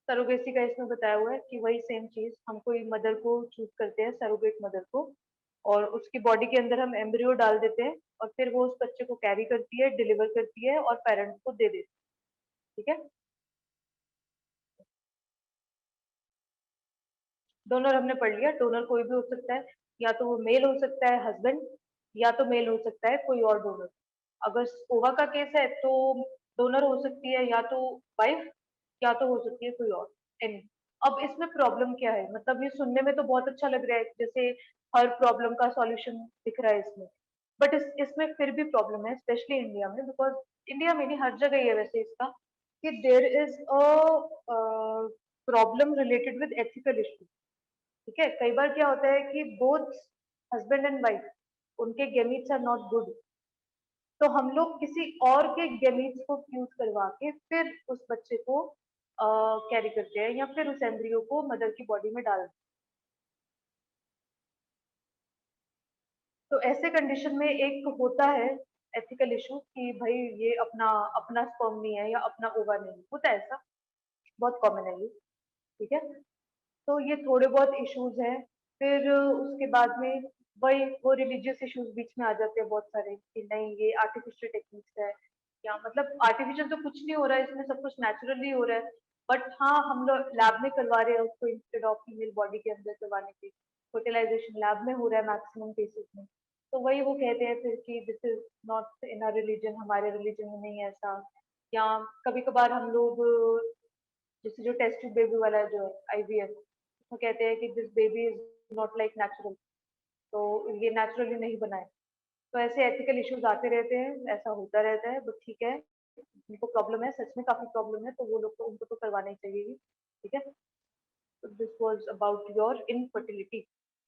[SPEAKER 1] सरोगेसी का इसमें बताया हुआ है कि वही सेम चीज हम कोई मदर को चूज करते हैं, सरोगेट मदर को, और उसकी बॉडी के अंदर हम एम्ब्रियो डाल देते हैं और फिर वो उस बच्चे को कैरी करती है, डिलीवर करती है और पेरेंट्स को दे देती है। ठीक है, डोनर हमने पढ़ लिया। डोनर कोई भी हो सकता है, या तो वो मेल हो सकता है हस्बैंड, या तो मेल हो सकता है कोई और डोनर। अगर ओवा का केस है तो डोनर हो सकती है या तो वाइफ या तो हो सकती है कोई और, एनी। अब इसमें प्रॉब्लम क्या है, मतलब ये सुनने में तो बहुत अच्छा लग रहा है जैसे हर प्रॉब्लम का सॉल्यूशन दिख रहा है इसमें, बट इसमें फिर भी प्रॉब्लम है स्पेशली इंडिया में, बिकॉज इंडिया में नहीं हर जगह ही है वैसे इसका, कि there is a problem related with ethical issue. ठीक है, कई बार क्या होता है कि बोथ हस्बैंड एंड वाइफ उनके गेमीट्स आर नॉट गुड, तो हम लोग किसी और के गेमीट्स को फ्यूज करवा के फिर उस बच्चे को कैरी करते हैं या फिर उस एम्ब्रियो को मदर की बॉडी में डाल देते हैं। तो ऐसे कंडीशन में एक होता है एथिकल इशू कि भाई ये अपना अपना स्पर्म नहीं है या अपना ओवा नहीं है, होता है ऐसा, बहुत कॉमन है ये। ठीक है, तो ये थोड़े बहुत इश्यूज हैं। फिर उसके बाद में वही वो रिलीजियस इश्यूज बीच में आ जाते हैं बहुत सारे कि नहीं ये आर्टिफिशियल टेक्निक्स है, या मतलब आर्टिफिशियल तो कुछ नहीं हो रहा है इसमें, सब कुछ नेचुरली हो रहा है। बट हाँ हम लोग लैब में करवा रहे हैं उसको इंस्टेड ऑफ फीमेल बॉडी के अंदर करवाने के, फर्टिलाइजेशन लैब में हो रहा है मैक्सिमम केसेस में। तो वही वो कहते हैं फिर कि this is not in our religion, हमारे रिलीजन में नहीं है ऐसा। या कभी कभार हम लोग जैसे जो टेस्ट ट्यूब बेबी वाला जो है आईवीएफ, उसमें कहते हैं कि this baby is not like natural, तो ये नेचुरली नहीं बना है। तो ऐसे एथिकल इश्यूज आते रहते हैं, ऐसा होता रहता है, बट ठीक है उनको प्रॉब्लम है, सच में काफी प्रॉब्लम है, तो वो लोग को उनको तो करवाना ही चाहिए ही। ठीक है, तो this was about your infertility.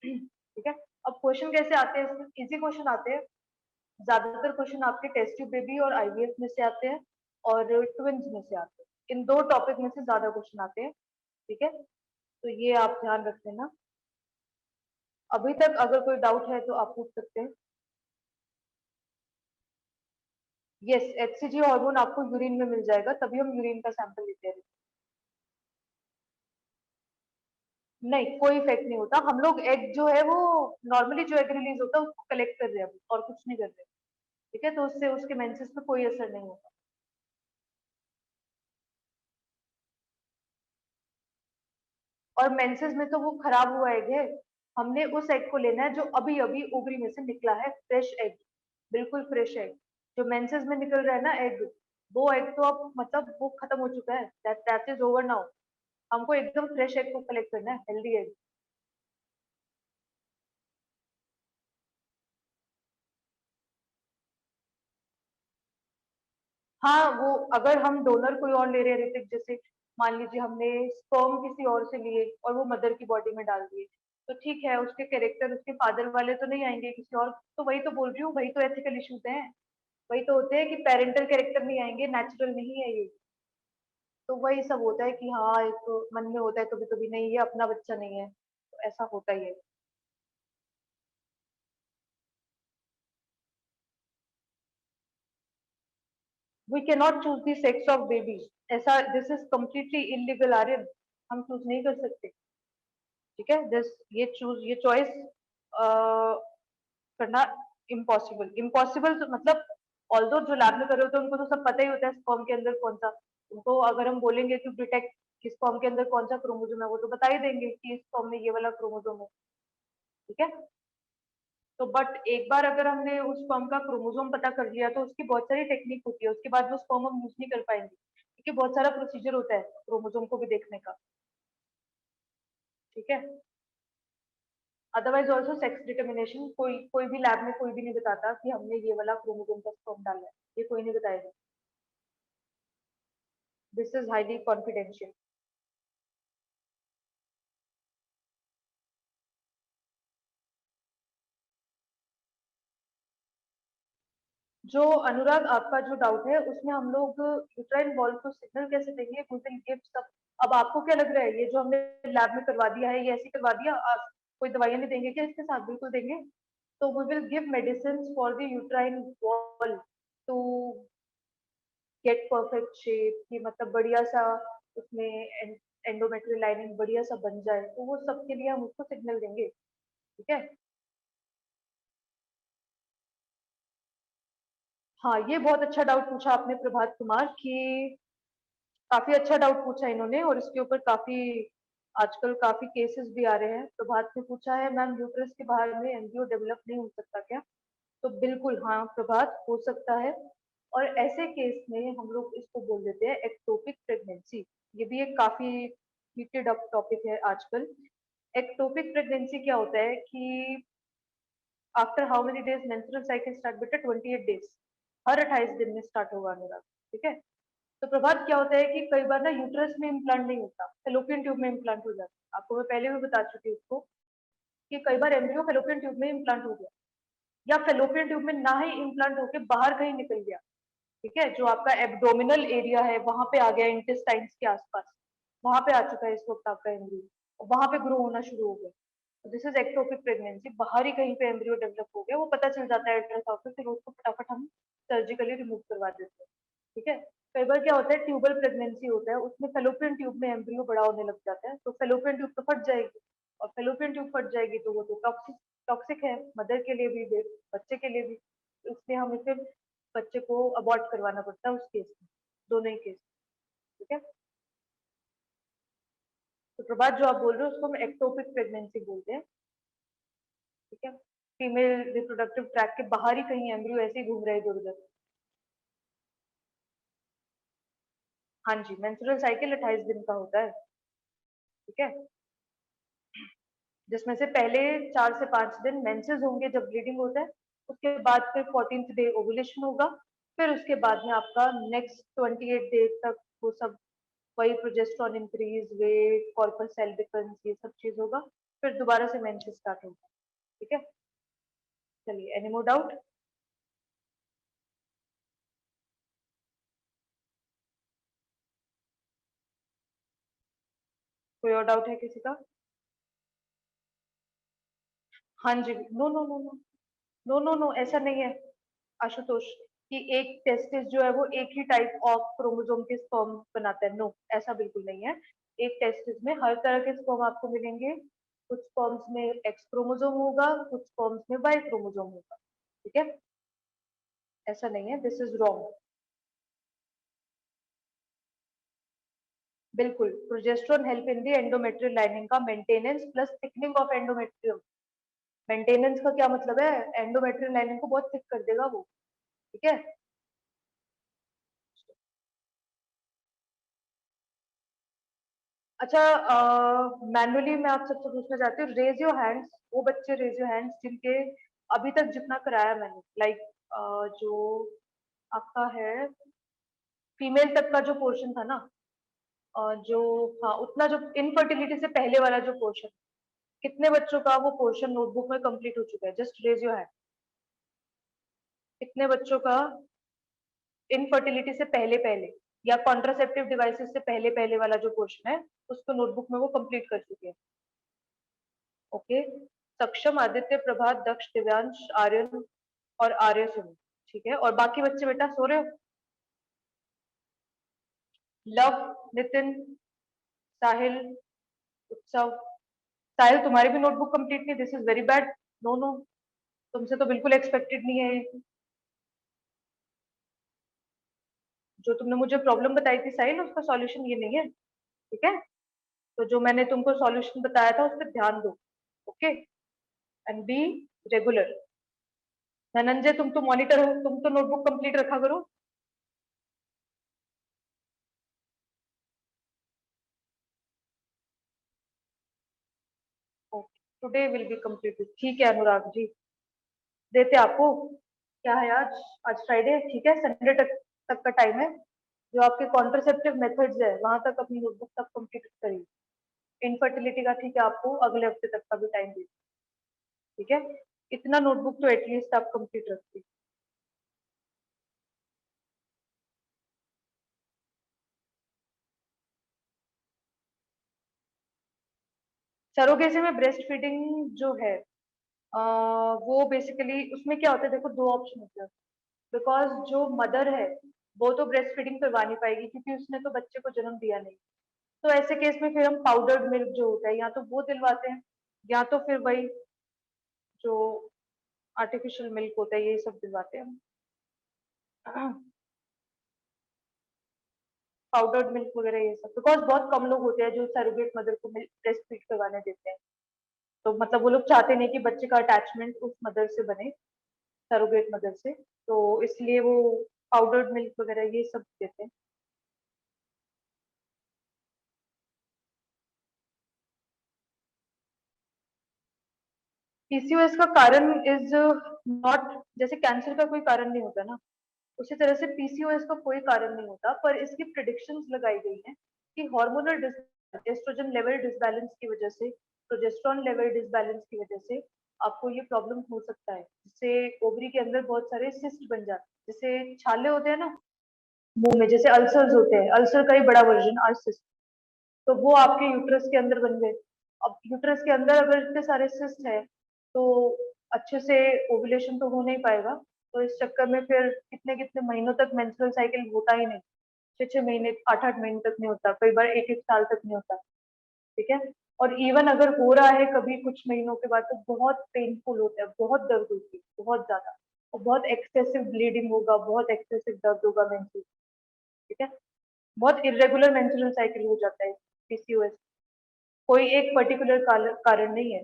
[SPEAKER 1] ठीक है, अब क्वेश्चन कैसे आते हैं इसमें, इजी क्वेश्चन आते हैं। ज्यादातर क्वेश्चन आपके टेस्ट ट्यूब बेबी और आईवीएफ में से आते हैं और ट्विंस में से आते हैं, इन दो टॉपिक में से ज्यादा क्वेश्चन आते हैं। ठीक है, तो ये आप ध्यान रख लेना। अभी तक अगर कोई डाउट है तो आप पूछ सकते हैं। यस, एचसीजी हार्मोन आपको यूरिन में मिल जाएगा, तभी हम यूरिन का सैंपल लेते हैं। नहीं, कोई इफेक्ट नहीं होता, हम लोग एग जो है वो नॉर्मली जो एग रिलीज होता है उसको कलेक्ट कर रहे हैं और कुछ नहीं कर रहे। ठीक है, तो उससे उसके मेंसेस पे कोई असर नहीं होगा। और मेंसेस में तो वो खराब हुआ एग है, हमने उस एग को लेना है जो अभी अभी ओवरी में से निकला है, फ्रेश एग, बिल्कुल फ्रेश एग। जो मेंसेस में निकल रहा है ना एग, वो एग तो अब मतलब वो खत्म हो चुका है, दैट इज ओवर नाउ। हमको एकदम फ्रेश एग को कलेक्ट करना है, हेल्दी एग। हाँ, वो अगर हम डोनर कोई और ले रहे हैं ऋतिक, जैसे मान लीजिए हमने स्पर्म किसी और से लिए और वो मदर की बॉडी में डाल दिए, तो ठीक है, उसके कैरेक्टर उसके फादर वाले तो नहीं आएंगे किसी और, तो वही तो बोल रही हूँ, वही तो एथिकल इश्यूज हैं। वही तो होते हैं कि पेरेंटल कैरेक्टर नहीं आएंगे, नेचुरल नहीं है ये। तो वही सब होता है कि हाँ, एक तो मन में होता है कभी कभी, नहीं ये अपना बच्चा नहीं है, तो ऐसा होता ही है। We can not choose the sex of baby, ऐसा this is completely illegal Aryan, हम चूज नहीं कर सकते। ठीक है, दिस ये चॉइस करना इम्पॉसिबल, इम्पॉसिबल तो मतलब, ऑल्दो जो लैब में कर रहे होते हैं उनको तो सब पता ही होता है स्पर्म के अंदर कौन सा, उनको अगर हम बोलेंगे कि डिटेक्ट कि स्पर्म के अंदर कौन सा क्रोमोसोम है, वो तो बता ही देंगे कि इस स्पर्म में ये वाला क्रोमोसोम है। ठीक है, तो बट एक बार अगर हमने उस स्पर्म का क्रोमोसोम पता कर लिया तो उसकी बहुत सारी टेक्निक होती है, उसके बाद वो स्पर्म हम यूज नहीं कर पाएंगे, क्योंकि बहुत सारा प्रोसीजर होता है क्रोमोसोम को भी देखने का। ठीक है, अदरवाइज ऑल्सो सेक्स डिटर्मिनेशन कोई कोई भी लैब में कोई भी नहीं बताता कि हमने ये वाला क्रोमोसोम का स्पर्म डाला है, ये कोई नहीं बताएगा। This is highly confidential. जो अनुराग आपका जो डाउट है उसमें हम लोग यूट्राइन वॉल को सिग्नल कैसे देंगे, वी विल गिव सब। अब आपको क्या लग रहा है, ये जो हमने लैब में करवा दिया है ये ऐसे करवा दिया, आप कोई दवाइयां नहीं देंगे क्या इसके साथ? बिल्कुल देंगे। तो we will give medicine for the uterine wall to get perfect shape, कि मतलब बढ़िया सा उसमें एंडोमेट्रियल लाइनिंग बढ़िया सा बन जाए, तो वो सब के लिए हम उसको सिग्नल देंगे। ठीक है। हाँ, ये बहुत अच्छा डाउट पूछा आपने प्रभात कुमार, कि काफी अच्छा डाउट पूछा इन्होंने, और इसके ऊपर काफी आजकल काफी केसेस भी आ रहे हैं। प्रभात ने पूछा है, मैम यूट्रस के बाहर में एम्ब्रियो डेवलप नहीं हो सकता क्या? तो बिल्कुल हाँ प्रभात, हो सकता है। और ऐसे केस में हम लोग इसको बोल देते हैं एक्टोपिक प्रेगनेंसी। ये भी एक काफी हीटेड अप टॉपिक है आजकल। एक्टोपिक प्रेगनेंसी क्या होता है कि after how many days menstrual cycle start, बेटा 28 डेज, हर 28 दिन में स्टार्ट होगा अनुराग। ठीक है, तो प्रभात क्या होता है कि कई बार ना यूट्रस में इम्प्लांट नहीं होता, फेलोपियन ट्यूब में इम्प्लांट हो जाता है। आपको मैं पहले भी बता चुकी हूँ उसको, कि कई बार एम्ब्रियो फेलोपियन ट्यूब में इम्प्लांट हो गया, या फेलोपियन ट्यूब में ना ही इम्प्लांट होकर बाहर कहीं निकल गया। ठीक है, जो आपका एब्डोमिनल एरिया है वहां पे आ गया, इंटेस्टाइन्स के आसपास, वहां पे आ चुका है इस वक्त आपका एम्ब्रियो, और वहां पे ग्रो होना शुरू हो गया। दिस इज एक्टोपिक प्रेगनेंसी, बाहर ही कहीं पे एम्ब्रियो डेवलप हो गया, वो पता चल जाता है अल्ट्रासाउंड से, फिर उसको फटाफट हम सर्जिकली रिमूव करवा देते हैं। ठीक है, कई बार क्या होता है ट्यूबल प्रेगनेंसी होता है, उसमें फेलोपियन ट्यूब में एम्ब्रियो बड़ा होने लग जाता है, तो फेलोपियन ट्यूब तो फट जाएगी, और फेलोपियन ट्यूब फट जाएगी तो वो तो टॉक्सिक टॉक्सिक है, मदर के लिए भी बच्चे के लिए भी। इसलिए हमें फिर बच्चे को अबॉर्ट करवाना पड़ता है उस केस में, दोनों ही केस। ठीक है, तो प्रभात जो आप बोल रहे हो उसको हम एक्टोपिक प्रेगनेंसी बोलते हैं। ठीक है, फीमेल रिप्रोडक्टिव ट्रैक के बाहर ही कहीं एम्ब्रियो ऐसे ही घूम रहे इधर उधर। हाँ जी, मेंस्ट्रुअल साइकिल 28 दिन का होता है। ठीक है, जिसमें से पहले 4 से 5 दिन मेंसेस होंगे जब ब्लीडिंग होता है, उसके बाद फिर 14th डे ओवुलेशन होगा, फिर उसके बाद में आपका नेक्स्ट 28 डेज तक वो सब वही progesterone increase, weight, corpus albicans, ये सब चीज होगा, फिर दोबारा से मेंसेस स्टार्ट होगा। ठीक है, चलिए, एनी मोर डाउट? कोई और डाउट है किसी का? हाँ जी, no no no no, no no no, ऐसा नहीं है आशुतोष, कि एक टेस्टिस जो है वो एक ही टाइप ऑफ क्रोमोसोम के स्पर्म बनाता है, नो, ऐसा बिल्कुल नहीं है। एक टेस्टिस में हर तरह के स्पर्म आपको मिलेंगे, कुछ स्पर्म्स में एक्स क्रोमोसोम होगा, कुछ स्पर्म्स में वाई क्रोमोसोम होगा। ठीक है, ऐसा नहीं है, दिस इज रॉन्ग। बिल्कुल, progesterone help in the endometrial lining का maintenance plus thickening of endometrium. Maintenance का क्या मतलब है? एंडोमेट्रियल लाइनिंग को बहुत थिक कर देगा वो, ठीक है। अच्छा, मैनुअली मैं आप सबसे पूछना चाहती हूँ, रेज योर हैंड्स, वो बच्चे रेज योर हैंड्स जिनके अभी तक जितना कराया मैंने, लाइक जो आपका है फीमेल तक का जो पोर्शन था ना, जो, हाँ उतना, जो इनफर्टिलिटी से पहले वाला जो पोर्शन, कितने बच्चों का वो पोर्शन नोटबुक में कंप्लीट हो चुका है? Just raise your hand. कितने बच्चों का इनफर्टिलिटी से पहले पहले या कॉन्ट्रासेप्टिव डिवाइसेस से पहले पहले वाला जो पोर्शन है उसको नोटबुक में वो कंप्लीट कर चुके हैं? ओके। सक्षम, आदित्य, प्रभात, दक्ष, दिव्यांश, आर्यन और आर्य सुन, ठीक है। और बाकी बच्चे बेटा सो रहे हो? लव, नितिन, साहिल, उत्सव। साहिल तुम्हारी भी नोटबुक कंप्लीट नहीं? This is very bad. No no, तुमसे तो बिल्कुल एक्सपेक्टेड नहीं है ये। जो तुमने मुझे प्रॉब्लम बताई थी साहिल, उसका सॉल्यूशन ये नहीं है, ठीक है। तो जो मैंने तुमको सॉल्यूशन बताया था उस पर ध्यान दो, okay, and be regular. Dhananjay तुम तो मॉनिटर हो, तुम तो नोटबुक कंप्लीट रखा करो। टुडे विल बी कंप्लीट, ठीक है अनुराग जी, देते आपको। क्या है आज? आज फ्राइडे है, ठीक है, संडे तक का टाइम है। जो आपके कॉन्ट्रासेप्टिव मेथड्स है वहां तक अपनी नोटबुक तक कंप्लीट करिए। इनफर्टिलिटी का ठीक है, आपको अगले हफ्ते तक का भी टाइम दीजिए, ठीक है। इतना नोटबुक तो एटलीस्ट आप कंप्लीट रखिए। सरोगेसी में ब्रेस्ट फीडिंग जो है, वो बेसिकली उसमें क्या होता है, देखो दो ऑप्शन होते हैं। बिकॉज जो मदर है वो तो ब्रेस्ट फीडिंग करवा नहीं पाएगी क्योंकि उसने तो बच्चे को जन्म दिया नहीं। तो ऐसे केस में फिर हम पाउडर्ड मिल्क जो होता है या तो वो दिलवाते हैं, या तो फिर वही जो आर्टिफिशियल मिल्क होता है ये सब दिलवाते हैं हम। पाउडर्ड मिल्क वगैरह ये सब, बिकॉज बहुत कम लोग होते हैं जो सरोगेट मदर को ब्रेस्ट फीड करवाने देते हैं। तो मतलब वो लोग चाहते नहीं कि बच्चे का अटैचमेंट उस मदर से बने, सरोगेट मदर से, तो इसलिए वो पाउडर्ड मिल्क वगैरह ये सब देते हैं। पीसीओएस का कारण इज नॉट, जैसे कैंसर का कोई कारण नहीं होता ना, उसी तरह से पीसीओएस का कोई कारण नहीं होता, पर इसकी प्रिडिक्शंस लगाई गई हैं कि हार्मोनल एस्ट्रोजन लेवल डिसबैलेंस की वजह से, प्रोजेस्टेरॉन लेवल डिसबैलेंस की वजह से आपको ये प्रॉब्लम हो सकता है, जिससे ओवरी के अंदर बहुत सारे सिस्ट बन जाते हैं, जैसे छाले होते हैं ना मुंह में, जैसे अल्सर्स होते हैं, अल्सर का ही बड़ा वर्जन सिस्ट। तो वो आपके यूट्रस के अंदर बन गए। अब यूट्रस के अंदर अगर इतने सारे सिस्ट है तो अच्छे से ओवुलेशन तो हो नहीं पाएगा। तो इस चक्कर में फिर कितने कितने महीनों तक मेंस्ट्रुअल साइकिल होता ही नहीं, 6 6 महीने, 8 8 महीने तक नहीं होता, कई बार 1 1 साल तक नहीं होता, ठीक है। और इवन अगर हो रहा है कभी कुछ महीनों के बाद तो बहुत पेनफुल होता है, बहुत दर्द होती है, बहुत ज्यादा, और बहुत एक्सेसिव ब्लीडिंग होगा, बहुत एक्सेसिव दर्द होगा मेंस्ट्रुअल, ठीक है। बहुत इरेगुलर मेंस्ट्रुअल साइकिल हो जाता है पीसीओएस, कोई एक पर्टिकुलर कारण नहीं है।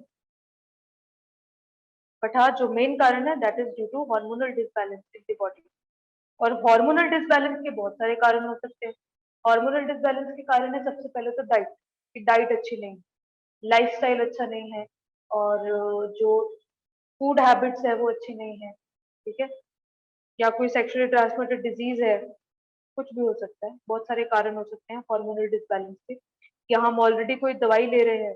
[SPEAKER 1] बट हाँ, जो मेन कारण है that is due to hormonal disbalance in the body. और हार्मोनल डिसबैलेंस के बहुत सारे कारण हो सकते हैं। हार्मोनल डिसबैलेंस के कारण है सबसे पहले तो डाइट, कि डाइट अच्छी नहीं, लाइफस्टाइल अच्छा नहीं है, और जो फूड हैबिट्स है वो अच्छी नहीं है, ठीक है, या कोई सेक्सुअली ट्रांसमिटेड डिजीज है, कुछ भी हो सकता है, बहुत सारे कारण हो सकते हैं हार्मोनल डिसबैलेंस के। या हम ऑलरेडी कोई दवाई ले रहे हैं,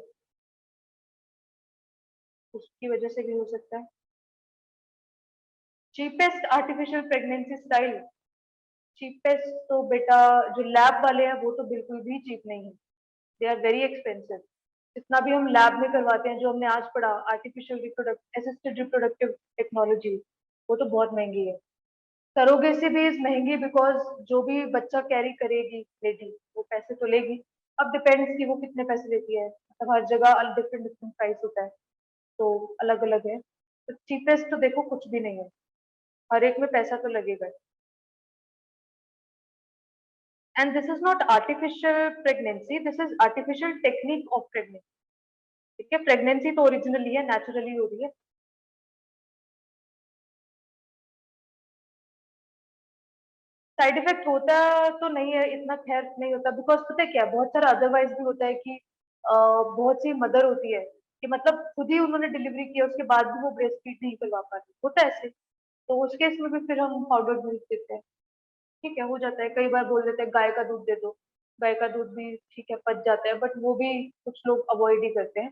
[SPEAKER 1] उसकी वजह से भी हो सकता है। Cheapest artificial pregnancy style, cheapest तो बेटा जो लैब वाले हैं वो तो बिल्कुल भी चीप नहीं है, दे आर वेरी एक्सपेंसिव। जितना भी हम लैब में करवाते हैं, जो हमने आज पढ़ा आर्टिफिशियल रिप्रोडक्ट असिस्टेड रिप्रोडक्टिव टेक्नोलॉजी, वो तो बहुत महंगी है। सरोगेसी भी इज महंगी बिकॉज जो भी बच्चा कैरी करेगी लेडी वो पैसे तो लेगी। अब डिपेंड्स कि वो कितने पैसे लेती है, मतलब हर जगह डिफरेंट डिफरेंट प्राइस होता है, तो अलग अलग है। तो चीपेस्ट तो देखो कुछ भी नहीं है, हर एक में पैसा तो लगेगा। And this is not artificial pregnancy, this is artificial technique of pregnancy. ठीक है, प्रेगनेंसी तो ओरिजिनली है, नेचुरली हो रही है। साइड इफेक्ट होता तो नहीं है इतना, खैर नहीं होता, बिकॉज पता है क्या, बहुत सारा अदरवाइज भी होता है कि बहुत सी मदर होती है कि मतलब खुद ही उन्होंने डिलीवरी किया उसके बाद भी वो ब्रेस्ट फीड नहीं करवा पाती, होता है ऐसे। तो उस केस में भी फिर हम पाउडर मिल्क देते हैं। ठीक है, हो जाता है, कई बार बोल देते हैं गाय का दूध दे दो, गाय का दूध भी ठीक है पच जाता है, बट वो भी कुछ लोग अवॉइड ही करते हैं।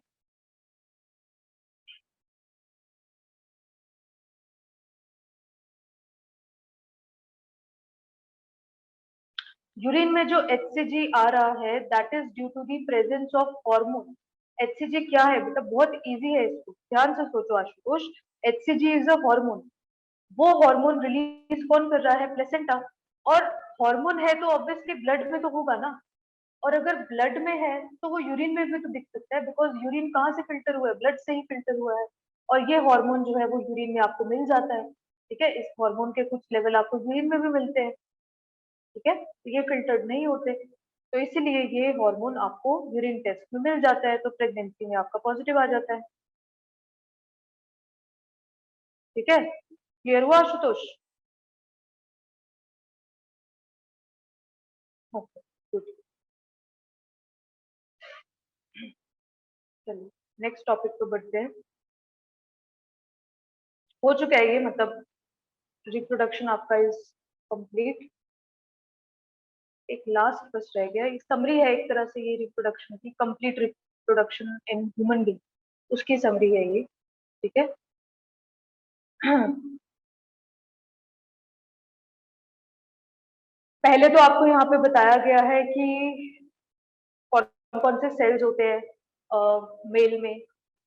[SPEAKER 1] यूरिन में जो HCG आ रहा है that is due to the presence of hormone. HCG क्या है बेटा, बहुत इजी है, इसको ध्यान से सोचो Ashutosh. HCG is a hormone. वो हार्मोन रिलीज कौन कर रहा है, प्लेसेंटा। और हार्मोन है तो ऑब्वियसली ब्लड में तो होगा ना, और अगर ब्लड में है तो वो यूरिन में भी तो दिख सकता है, बिकॉज यूरिन कहाँ से फिल्टर हुआ है, ब्लड से ही फिल्टर हुआ है। और ये हार्मोन जो है वो यूरिन में आपको मिल जाता है। ठीक है, इस हार्मोन के कुछ लेवल आपको यूरिन में भी मिलते हैं। ठीक है, तो ये फिल्टर्ड नहीं होते, तो इसीलिए ये हार्मोन आपको यूरिन टेस्ट में मिल जाता है, तो प्रेगनेंसी में आपका पॉजिटिव आ जाता है। ठीक है, क्लियर हुआ आशुतोष? Okay, good. चलिए नेक्स्ट टॉपिक पे बढ़ते हैं। हो चुका है ये, मतलब रिप्रोडक्शन आपका इज कंप्लीट। एक लास्ट बस रह गया, ये समरी है एक तरह से, ये रिप्रोडक्शन की complete reproduction in human being, उसकी समरी है ये। ठीक है। पहले तो आपको यहाँ पे बताया गया है कि कौन कौन से सेल्स होते हैं मेल में,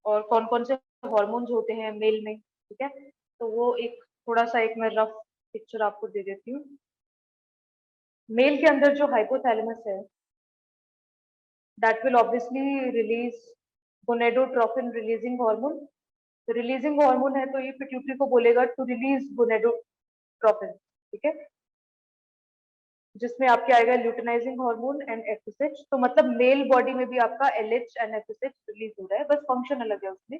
[SPEAKER 1] और कौन कौन से हॉर्मोन्स होते हैं मेल में। ठीक है, तो वो एक थोड़ा सा एक मैं रफ पिक्चर आपको दे देती हूँ। मेल के अंदर जो हाइपोथैलेमस है that will obviously release gonadotropin releasing hormone. Releasing hormone है तो ये पिट्यूटरी को बोलेगा टू रिलीज गोनेडोट्रोपिन। ठीक है, जिसमें आपके आएगा ल्यूटिनाइजिंग हार्मोन एंड एफएसएच। तो मतलब मेल बॉडी में भी आपका एलएच एंड एफएसएच रिलीज हो रहा है, बस फंक्शन अलग है उसमें।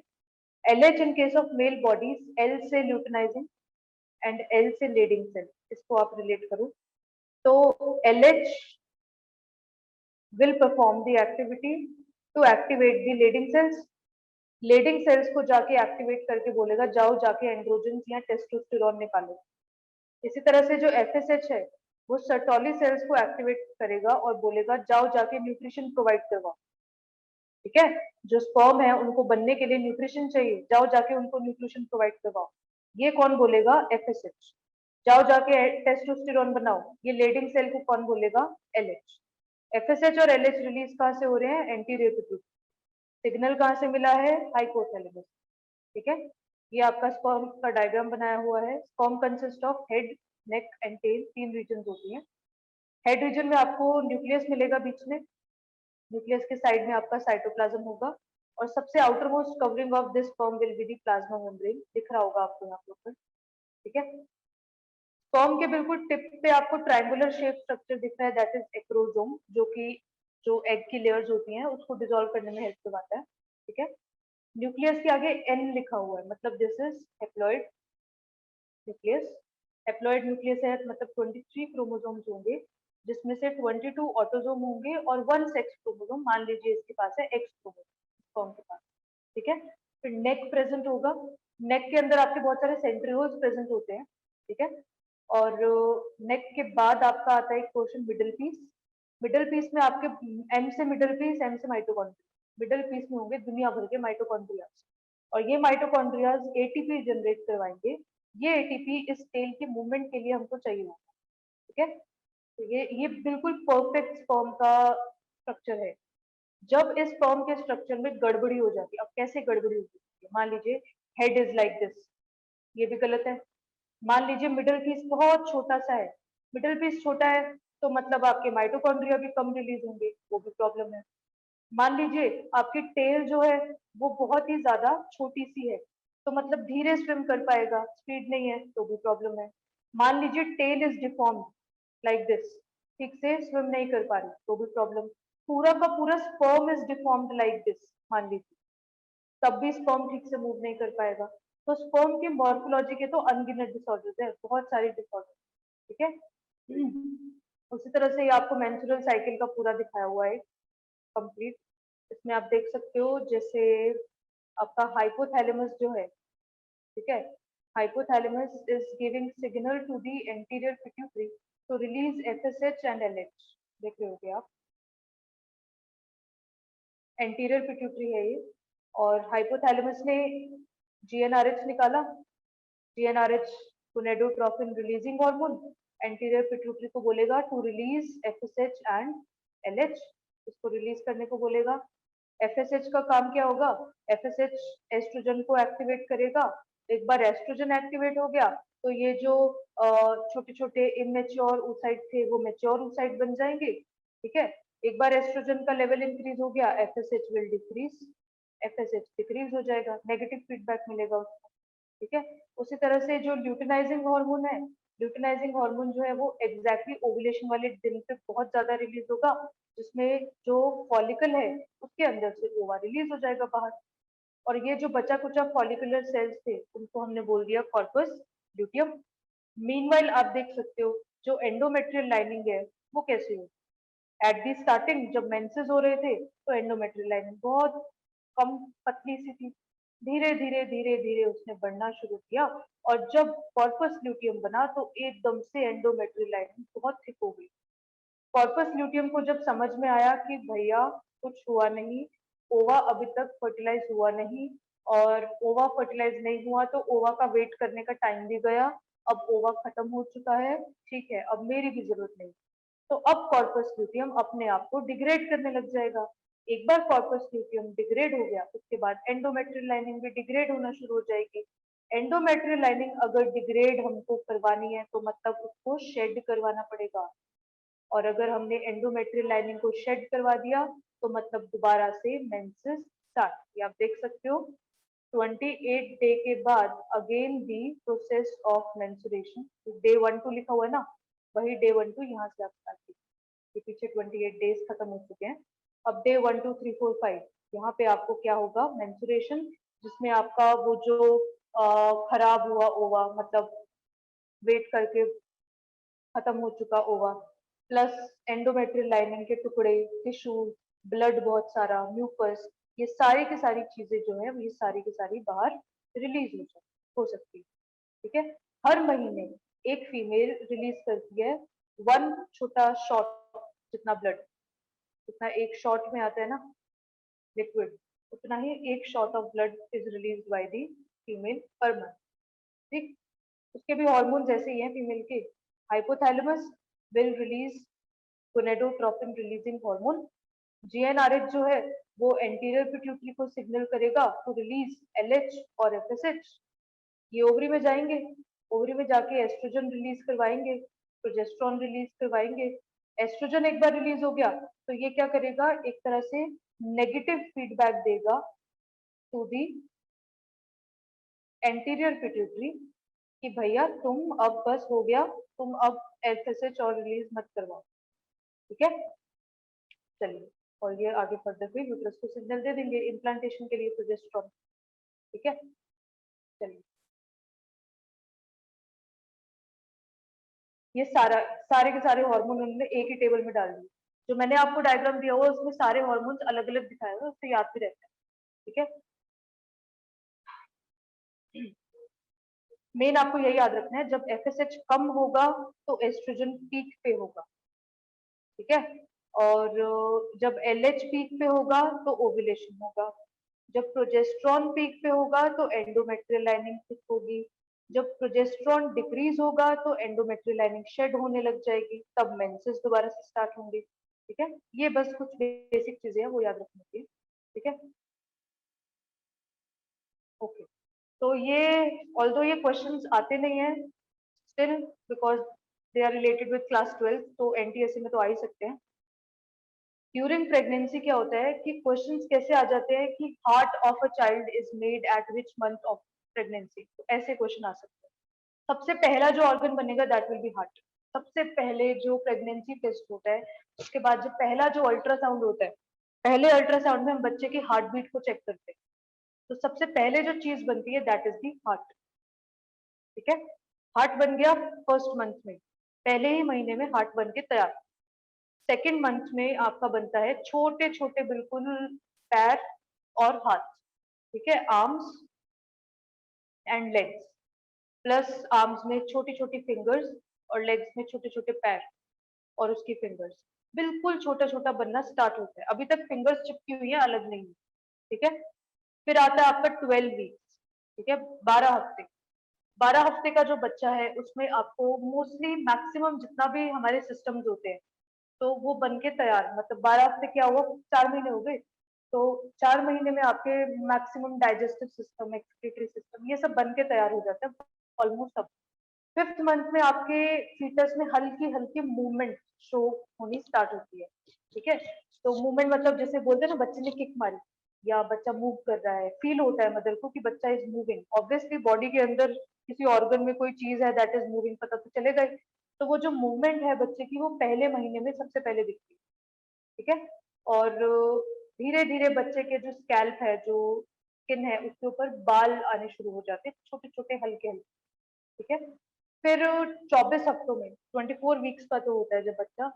[SPEAKER 1] LH in case of male bodies, L से ल्यूटिनाइजिंग एंड एल से लेडिंग सेल, इसको आप रिलेट करो। तो LH will perform the activity to activate the leading cells। leading cells को जाके एक्टिवेट करके बोलेगा जाओ जाके एंड्रोजन या टेस्टोस्टेरोन निकालो। इसी तरह से जो एफएसएच है वो सर्टोली सेल्स को एक्टिवेट करेगा और बोलेगा जाओ जाके न्यूट्रिशन प्रोवाइड करवाओ। ठीक है, जो स्पर्म है उनको बनने के लिए न्यूट्रिशन चाहिए, जाओ जाके उनको न्यूट्रिशन प्रोवाइड करवाओ। ये कौन बोलेगा, एफएसएच। जाओ जाके टेस्टोस्टेरोन बनाओ, ये लेडिंग सेल को कौन बोलेगा, एलएच। एफएसएच और एलएच रिलीज कहाँ से हो रहे हैं, एंटीरियर पिट्यूटरी। सिग्नल कहाँ से मिला है, हाइपोथैलेमस। ठीक है, ये आपका स्पर्म का डायग्राम बनाया हुआ है। Sperm consist of head, neck and tail, तीन रीजन होती हैं। हेड रीजन में आपको न्यूक्लियस मिलेगा बीच में, न्यूक्लियस के साइड में आपका साइटोप्लाज्म होगा, और सबसे outer most covering of this sperm will be the plasma membrane, दिख रहा होगा आपको यहाँ पर। ठीक है, स्पर्म के बिल्कुल टिप पे आपको ट्रायंगुलर शेप स्ट्रक्चर दिख रहा है, दैट इज एक्रोसोम, जो कि जो एग की लेयर्स होती हैं उसको डिसॉल्व करने में हेल्प करवाता है। ठीक है, न्यूक्लियस के आगे एन लिखा हुआ है, मतलब this is haploid nucleus. Haploid nucleus है, मतलब 23 क्रोमोसोम्स होंगे, जिसमें से 22 ऑटोसोम होंगे और 1 सेक्स क्रोमोसोम, मान लीजिए इसके पास है एक्स क्रोमोसोम स्पर्म के पास। ठीक है, फिर नेक प्रेजेंट होगा, नेक के अंदर आपके बहुत सारे सेंट्रियोल्स प्रेजेंट होते हैं। ठीक है, और नेक के बाद आपका आता है एक portion middle piece. Middle piece में आपके एम से मिडिल पीस, एम से माइटोकॉन्ड्रिया, मिडिल पीस में होंगे दुनिया भर के माइटोकॉन्ड्रिया, और ये माइटोकॉन्ड्रिया एटीपी जनरेट करवाएंगे। ये एटीपी इस टेल के मूवमेंट के लिए हमको चाहिए होगा। ठीक है, तो ये बिल्कुल परफेक्ट स्पर्म का स्ट्रक्चर है। जब इस स्पर्म के स्ट्रक्चर में गड़बड़ी हो जाती है, अब कैसे गड़बड़ी हो जाती है, मान लीजिए हेड इज लाइक दिस, ये भी गलत है। मान लीजिए मिडिल पीस बहुत छोटा सा है, मिडिल पीस छोटा है तो मतलब आपके माइटोकॉन्ड्रिया भी कम रिलीज होंगे, वो भी प्रॉब्लम है। मान लीजिए आपकी टेल जो है वो बहुत ही ज्यादा छोटी सी है, तो मतलब धीरे स्विम कर पाएगा, स्पीड नहीं है, तो भी प्रॉब्लम है। मान लीजिए tail is deformed like this, ठीक से स्विम नहीं कर पा रही तो भी प्रॉब्लम। पूरा का पूरा sperm is deformed like this, मान लीजिए, तब भी स्पर्म ठीक से मूव नहीं कर पाएगा। तो स्पर्म की मॉर्फोलॉजी के तो अनगिनत डिसऑर्डर्स है, बहुत सारी डिसऑर्डर, ठीक है। उसी तरह से ये आपको मेंस्ट्रुअल साइकिल का पूरा दिखाया हुआ है कंप्लीट। इसमें आप देख सकते हो जैसे आपका हाइपोथैलेमस जो है, ठीक है, hypothalamus is giving signal to the anterior pituitary to release FSH and LH. देख रहे होगे आप, एंटीरियर पिट्यूटरी है ये, और हाइपोथैलेमस ने जीएनआरएच निकाला। GnRH gonadotropin releasing hormone, anterior pituitary को बोलेगा to release FSH and LH, इसको रिलीज करने को बोलेगा। एफएसएच का काम क्या होगा, एफएसएच एस्ट्रोजन को एक्टिवेट करेगा। एक बार एस्ट्रोजन एक्टिवेट हो गया तो ये जो छोटे छोटे इमेच्योर oocyte थे वो मैच्योर oocyte बन जाएंगे, ठीक है। एक बार एस्ट्रोजन का लेवल इंक्रीज हो गया, FSH will decrease, FSH decrease हो जाएगा, नेगेटिव फीडबैक मिलेगा उसको, ठीक है। उसी तरह से जो ल्यूटिनाइजिंग हार्मोन है, ल्यूटिनाइजिंग हार्मोन जो है वो एग्जैक्टली ओव्यूलेशन वाले दिन पे बहुत ज्यादा रिलीज होगा, जिसमें जो फॉलिकल है उसके अंदर से ओवा रिलीज हो जाएगा बाहर, और ये जो बचा कुचा फॉलिकुलर सेल्स थे उनको हमने बोल दिया कॉर्पस ल्यूटियम। मीनवाइल आप देख सकते हो जो एंडोमेट्रियल लाइनिंग है वो कैसे हो, एट दी स्टार्टिंग जब मेंसेस हो रहे थे तो एंडोमेट्रियल लाइनिंग बहुत कम पतली सी थी, धीरे धीरे धीरे धीरे उसने बढ़ना शुरू किया, और जब कॉर्पस ल्यूटियम बना तो एकदम से एंडोमेट्रियल लाइनिंग बहुत थिक हो गई। कॉर्पस ल्यूटियम को जब समझ में आया कि भैया कुछ हुआ नहीं, ओवा अभी तक फर्टिलाइज हुआ नहीं, और ओवा फर्टिलाइज नहीं हुआ तो ओवा का वेट करने का टाइम भी गया, अब ओवा खत्म हो चुका है, ठीक है, अब मेरी भी जरूरत नहीं, तो अब कॉर्पस ल्यूटियम अपने आप को डिग्रेड करने लग जाएगा। एक बार कॉर्पस ल्यूटियम डिग्रेड हो गया उसके बाद एंडोमेट्रियल लाइनिंग भी डिग्रेड होना शुरू हो जाएगी। एंडोमेट्रियल लाइनिंग अगर डिग्रेड हमको करवानी है तो मतलब उसको शेड करवाना पड़ेगा, और अगर हमने एंडोमेट्रियल लाइनिंग को शेड करवा दिया तो मतलब दोबारा से मेंसेस स्टार्ट। ये आप देख सकते हो 28 डे के बाद again the process of menstruation, day 1 2 लिखा हुआ है ना, वही डे 1 2 यहाँ से आप स्टार्ट कीजिए, पीछे 28 डेज खत्म हो चुके हैं। अब डे 1 2 3 4 5 यहाँ पे आपको क्या होगा, मेंस्ट्रुएशन, जिसमें आपका वो जो खराब हुआ ओवा, मतलब वेट करके खत्म हो चुका ओवा, प्लस एंडोमेट्रियल लाइनिंग के टुकड़े, टिश्यू, ब्लड बहुत सारा, म्यूकस, ये सारी की सारी चीजें जो है ये सारी की सारी बाहर रिलीज हो सकती है, ठीक है। हर महीने एक फीमेल रिलीज करती है 1 छोटा शॉट जितना ब्लड, जितना एक शॉट में आता है ना लिक्विड, उतना ही एक shot of blood is release by the female per month, ठीक। उसके भी हार्मोन जैसे ही हैं फीमेल के, hypothalamus will release gonadotropin releasing hormone, GnRH जो है वो एंटीरियर पिट्यूटरी को सिग्नल करेगा टू रिलीज एलएच और एफएसएच, ये ओवरी में जाएंगे, ओवरी में जाके एस्ट्रोजन रिलीज करवाएंगे, प्रोजेस्टेरॉन रिलीज करवाएंगे। एस्ट्रोजन एक बार रिलीज हो गया तो ये क्या करेगा, एक तरह से नेगेटिव फीडबैक देगा टू दी एंटीरियर पिट्यूटरी कि भैया तुम अब बस हो गया, तुम अब एफएसएच और रिलीज मत करवाओ, ठीक है। चलिए, और ये आगे फर्दर फिर यूट्रस को सिग्नल दे देंगे इम्प्लांटेशन के लिए प्रोजेस्टेरॉन, ठीक है। चलिए, ये सारे के सारे हार्मोन उन्होंने एक ही टेबल में डाल दिए, जो मैंने आपको डायग्राम दिया हुआ उसमें सारे हार्मोन्स अलग अलग दिखाए हुए, उससे याद भी रहता है, ठीक है। मेन आपको यही याद रखना है, जब एफएसएच कम होगा तो एस्ट्रोजन पीक पे होगा, ठीक है, और जब एलएच पीक पे होगा तो ओव्यूलेशन होगा, जब प्रोजेस्टेरॉन पीक पे होगा तो एंडोमेट्रियल लाइनिंग थिक होगी, जब प्रोजेस्टेरॉन डिक्रीज होगा तो एंडोमेट्रियल लाइनिंग शेड होने लग जाएगी, तब मेंसेस दोबारा से स्टार्ट होंगे, ठीक है। ये बस कुछ बेसिक चीजें हैं वो याद रखनी चाहिए, ठीक है। ओके, तो ये ऑल्दो ये क्वेश्चंस आते नहीं है still, because they are related with class 12, तो एनटीएससी में तो आ ही सकते हैं। ड्यूरिंग प्रेगनेंसी क्या होता है कि क्वेश्चंस कैसे आ जाते हैं कि heart of a child is made at which month of pregnancy, तो ऐसे क्वेश्चन आ सकते हैं। सबसे पहला जो ऑर्गन बनेगा दैट विल बी हार्ट, सबसे पहले जो प्रेगनेंसी टेस्ट होता है, उसके बाद जो पहला जो अल्ट्रासाउंड होता है, पहले अल्ट्रासाउंड में हम बच्चे की हार्ट बीट को चेक करते हैं। तो सबसे पहले जो चीज बनती है दैट इज दी हार्ट। ठीक है, हार्ट बन गया फर्स्ट मंथ में, पहले ही महीने में हार्ट बन के तैयार। सेकेंड मंथ में आपका बनता है छोटे छोटे बिल्कुल पैर और हाथ। ठीक है, arms and legs, plus arms में छोटी छोटी फिंगर्स और लेग्स में छोटे छोटे पैर और उसकी फिंगर्स, बिल्कुल छोटा छोटा बनना स्टार्ट होता है। अभी तक फिंगर्स चिपकी हुई है, अलग नहीं है। ठीक है, फिर आता है आपका 12 वीक्स। ठीक है, 12 हफ्ते। 12 हफ्ते का जो बच्चा है उसमें आपको मोस्टली मैक्सिमम जितना भी हमारे सिस्टम्स होते हैं तो वो बन के तैयार, मतलब 12 हफ्ते क्या हुआ, 4 महीने हो गए। तो 4 महीने में आपके maximum digestive system, excretory system, ये सब बन के तैयार हो जाता है ऑलमोस्ट सब। फिफ्थ मंथ में आपके फीटस में हल्की हल्की मूवमेंट शो होनी स्टार्ट होती है। ठीक है, तो मूवमेंट मतलब जैसे बोलते हैं ना बच्चे ने किक मारी या बच्चा मूव कर रहा है, फील होता है मदर को कि बच्चा इज मूविंग। ऑब्वियसली बॉडी के अंदर किसी ऑर्गन में कोई चीज है दैट इज मूविंग, पता तो चलेगा ही। तो वो जो मूवमेंट है बच्चे की वो पहले महीने में सबसे पहले दिखती है। ठीक है, और धीरे धीरे बच्चे के जो स्कैल्प है, जो स्किन है, उसके ऊपर बाल आने शुरू हो जाते हैं, छोटे छोटे हल्के हल्के। ठीक है, फिर 24 हफ्तों में, 24 वीक्स का तो होता है जब बच्चा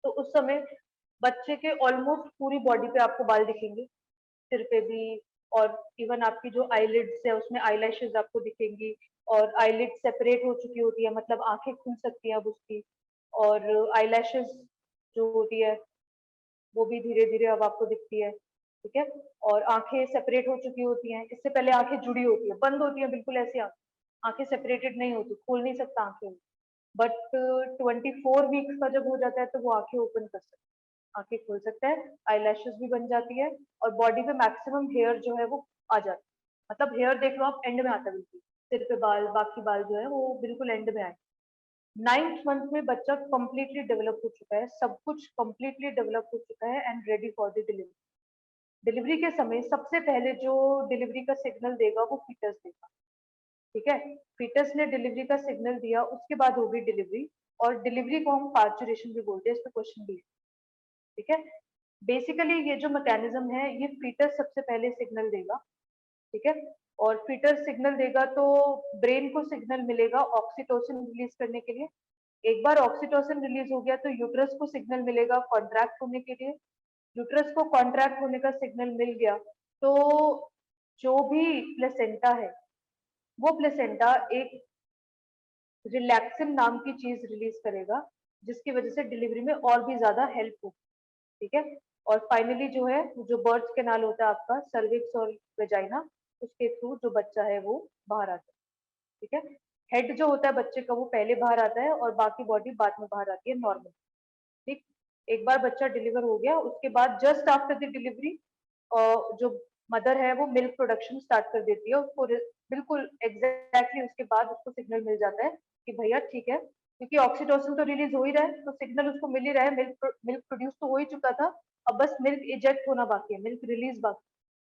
[SPEAKER 1] तो उस समय बच्चे के ऑलमोस्ट पूरी बॉडी पे आपको बाल दिखेंगे, सिर पे भी, और इवन आपकी जो आईलिड्स है उसमें आईलैशेस आपको दिखेंगी, और आईलिड सेपरेट हो चुकी होती है, मतलब आंखें खुल सकती है अब उसकी, और आईलैशेस जो होती है वो भी धीरे धीरे अब आपको दिखती है। ठीक है, और आंखें सेपरेट हो चुकी होती हैं, इससे पहले आंखें जुड़ी होती है, बंद होती है बिल्कुल ऐसी आंखें सेपरेटेड नहीं होती, खोल नहीं सकता आंखें। बट 24 वीक्स का जब हो जाता है तो वो आंखें ओपन कर सकता है, आंखें खोल सकता है, आईलैशेस भी बन जाती है, और बॉडी पे मैक्सिमम हेयर जो है वो आ जाता है। मतलब हेयर देख लो आप, एंड में आता है बिल्कुल, सिर पे बाल, बाकी बाल जो है वो बिल्कुल एंड में आए। 9th मंथ में बच्चा कंप्लीटली डेवलप हो चुका है, सब कुछ कंप्लीटली डेवलप हो चुका है and ready for the delivery. Delivery के समय सबसे पहले जो डिलीवरी का सिग्नल देगा वो फीटस देगा। ठीक है, फीटस ने डिलीवरी का सिग्नल दिया, उसके बाद होगी डिलीवरी, और डिलीवरी को हम पार्चुरेशन भी बोलते हैं, इस पे क्वेश्चन भी है। ठीक है, बेसिकली ये जो मैकेनिज्म है ये फीटस सबसे पहले सिग्नल देगा। ठीक है, और फीटस सिग्नल देगा तो ब्रेन को सिग्नल मिलेगा ऑक्सीटोसिन रिलीज करने के लिए। एक बार ऑक्सीटोसिन रिलीज हो गया तो यूट्रस को सिग्नल मिलेगा कॉन्ट्रैक्ट होने के लिए। यूट्रस को कॉन्ट्रैक्ट होने का सिग्नल मिल गया तो जो भी प्लेसेंटा है वो प्लेसेंटा एक रिलैक्सिन नाम की चीज रिलीज करेगा, जिसकी वजह से डिलीवरी में और भी ज्यादा हेल्प होगी। ठीक है, और फाइनली जो है जो बर्थ कैनाल होता है आपका, सर्विक्स और वेजाइना, उसके थ्रू जो बच्चा है वो बाहर आता है। ठीक है, हेड जो होता है बच्चे का वो पहले बाहर आता है और बाकी बॉडी बाद में बाहर आती है नॉर्मल। ठीक, एक बार बच्चा डिलीवर हो गया उसके बाद जस्ट आफ्टर द डिलीवरी जो मदर है वो मिल्क प्रोडक्शन स्टार्ट कर देती है उसको, बिल्कुल एग्जैक्टली उसके बाद उसको सिग्नल मिल जाता है कि भैया ठीक है, क्योंकि ऑक्सीटोसिन तो रिलीज हो ही रहा है तो सिग्नल उसको मिल ही रहा है, मिल्क मिल्क प्रोड्यूस तो हो ही चुका था, अब बस मिल्क इजेक्ट होना बाकी है, मिल्क रिलीज बाकी।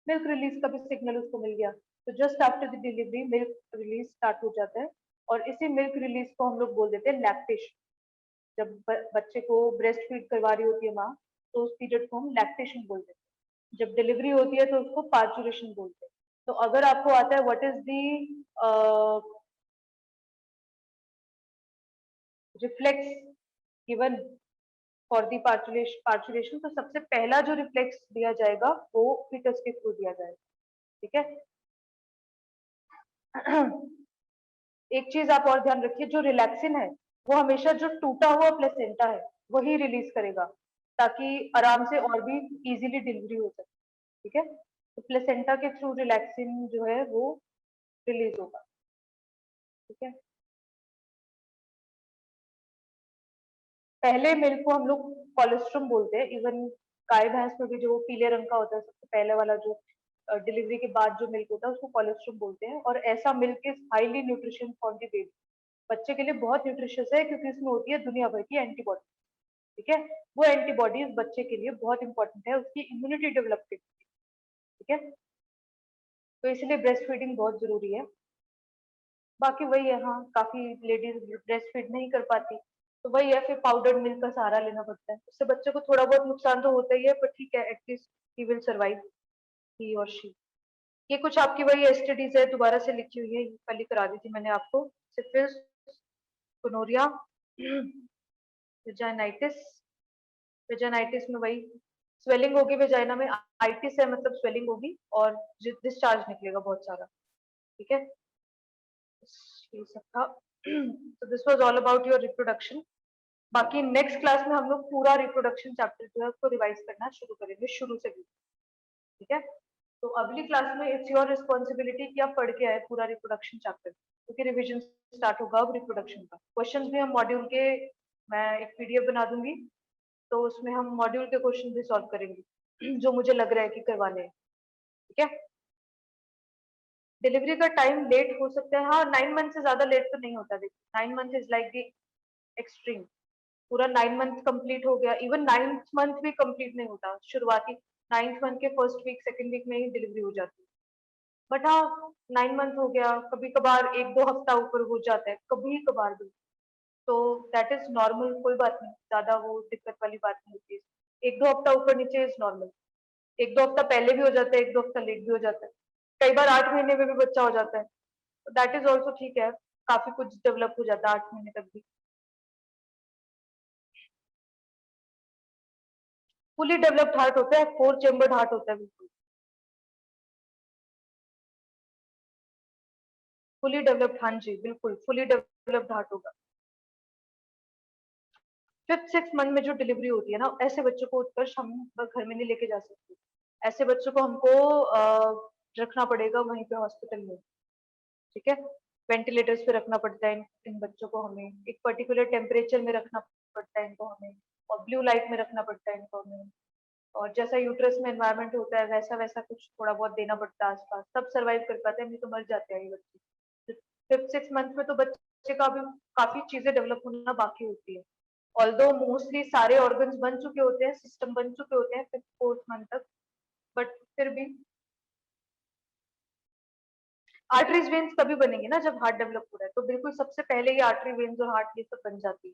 [SPEAKER 1] मिल्क रिलीज का भी सिग्नल उसको मिल गया, तो just after the delivery milk release start हो जाता है, और इसी मिल्क रिलीज को हम लोग बोल देते हैं लैक्टेशन। जब बच्चे को ब्रेस्ट फीड करवा रही होती है माँ तो उस पीरियड को हम लैक्टेशन बोलते हैं। जब डिलीवरी होती है तो उसको पार्चुरेशन बोलते हैं। तो अगर आपको आता है what is the reflex given for the parturition, तो सबसे पहला जो रिफ्लेक्स दिया जाएगा वो फीटस के थ्रू दिया जाएगा। ठीक है, एक चीज आप और ध्यान रखिए, जो रिलैक्सिन है वो हमेशा जो टूटा हुआ प्लेसेंटा है वही रिलीज करेगा, ताकि आराम से और भी इजीली डिलीवरी हो सके। ठीक है, तो प्लेसेंटा के थ्रू रिलैक्सिन जो है वो रिलीज होगा। ठीक है, पहले मिल्क को हम लोग कोलेस्ट्रम बोलते हैं, इवन गाय भैंस में भी जो पीले रंग का होता है सबसे पहले वाला जो डिलीवरी के बाद जो मिल्क होता है उसको कोलेस्ट्रम बोलते हैं, और ऐसा milk is highly nutrition for the baby, बच्चे के लिए बहुत न्यूट्रिशियस है क्योंकि इसमें होती है दुनिया भर की एंटीबॉडी। ठीक है, वो एंटीबॉडीज बच्चे के लिए बहुत इंपॉर्टेंट है उसकी इम्यूनिटी डेवलप के लिए। ठीक है, तो इसलिए ब्रेस्ट फीडिंग बहुत जरूरी है। बाकी वही है, हाँ काफी लेडीज ब्रेस्ट फीड नहीं कर पाती, तो वही है, फिर पाउडर्ड मिल्क का सहारा लेना पड़ता है। उससे बच्चे को थोड़ा बहुत नुकसान तो होता ही है, पर ठीक है, एटलीस्ट ही विल सर्वाइव, ही और शी। ये कुछ आपकी वही एसटीडीज है, दोबारा से लिखी हुई है, ये पहले करा दी थी मैंने आपको। Syphilis, gonorrhoea, vaginitis. वेजाइनाइटिस में वही स्वेलिंग होगी वेजाइना में, आइटिस है मतलब स्वेलिंग होगी और डिस्चार्ज निकलेगा बहुत सारा, ठीक है। ये सब था। तो this was all about your reproduction. बाकी नेक्स्ट क्लास में हम लोग पूरा रिप्रोडक्शन चैप्टर जो है उसको रिवाइज करना शुरू करेंगे, शुरू से भी, ठीक है। तो अगली क्लास में इट्स योर रिस्पॉन्सिबिलिटी कि आप पढ़ के आए पूरा रिप्रोडक्शन चैप्टर, क्योंकि रिवीजन स्टार्ट होगा अब रिप्रोडक्शन का। क्वेश्चंस भी हम मॉड्यूल के, मैं एक पीडीएफ बना दूंगी, तो उसमें हम मॉड्यूल के क्वेश्चन भी सॉल्व करेंगे जो मुझे लग रहा है कि करवाने हैं, ठीक है। डिलीवरी का टाइम लेट हो सकता है, हाँ 9 मंथ से ज्यादा लेट तो नहीं होता, देखिए 9 month is like the extreme. पूरा 9 मंथ कंप्लीट हो गया, इवन 9th मंथ भी कंप्लीट नहीं होता, शुरुआती 9th मंथ के फर्स्ट वीक सेकंड वीक में ही डिलीवरी हो जाती है। बट हाँ 9 मंथ हो गया, कभी कभार 1-2 हफ्ता ऊपर हो जाता है, कभी कभार भी, तो दैट इज नॉर्मल, कोई बात नहीं, ज्यादा वो दिक्कत वाली बात नहीं होती है। 1-2 हफ्ता ऊपर नीचे इज नॉर्मल। 1-2 हफ्ता पहले भी हो जाता है, 1-2 हफ्ता लेट भी हो जाता है, कई बार 8 महीने में भी बच्चा हो जाता है, दैट इज ऑल्सो ठीक है, काफी कुछ डेवलप हो जाता है 8 महीने तक भी। फुली डेवलप्ड हार्ट होता है, 4 चेम्बर्ड हार्ट होता है बिल्कुल, फुली डेवलप्ड, हाँ जी बिल्कुल फुली डेवलप्ड हार्ट होगा। 5th-6th मंथ में जो डिलीवरी होती है ना, ऐसे बच्चों को उत्कर्ष हम घर में नहीं लेके जा सकते, ऐसे बच्चों को हमको रखना पड़ेगा वहीं पे हॉस्पिटल में, ठीक है। वेंटिलेटर्स पे रखना पड़ता है इन बच्चों को, हमें एक पर्टिकुलर टेम्परेचर में रखना पड़ता है इनको हमें, और ब्लू लाइट में रखना पड़ता है इनको हमें, और जैसा यूट्रस में एनवायरनमेंट होता है वैसा वैसा कुछ थोड़ा बहुत देना पड़ता है आसपास, तब सर्वाइव कर पाते हैं, नहीं तो मर जाते हैं ये बच्चे। 5th-6th मंथ में तो बच्चे का भी काफी चीजें डेवलप होना बाकी होती है, ऑल्दो मोस्टली सारे ऑर्गन्स बन चुके होते हैं, सिस्टम बन चुके होते हैं 5th-4th मंथ तक, बट फिर भी आर्टरीज वेन्स तभी बनेंगे ना जब हार्ट डेवलप हो रहा है, तो बिल्कुल सबसे पहले ये आर्टरी वेन्स और हार्ट ये सब बन जाती है।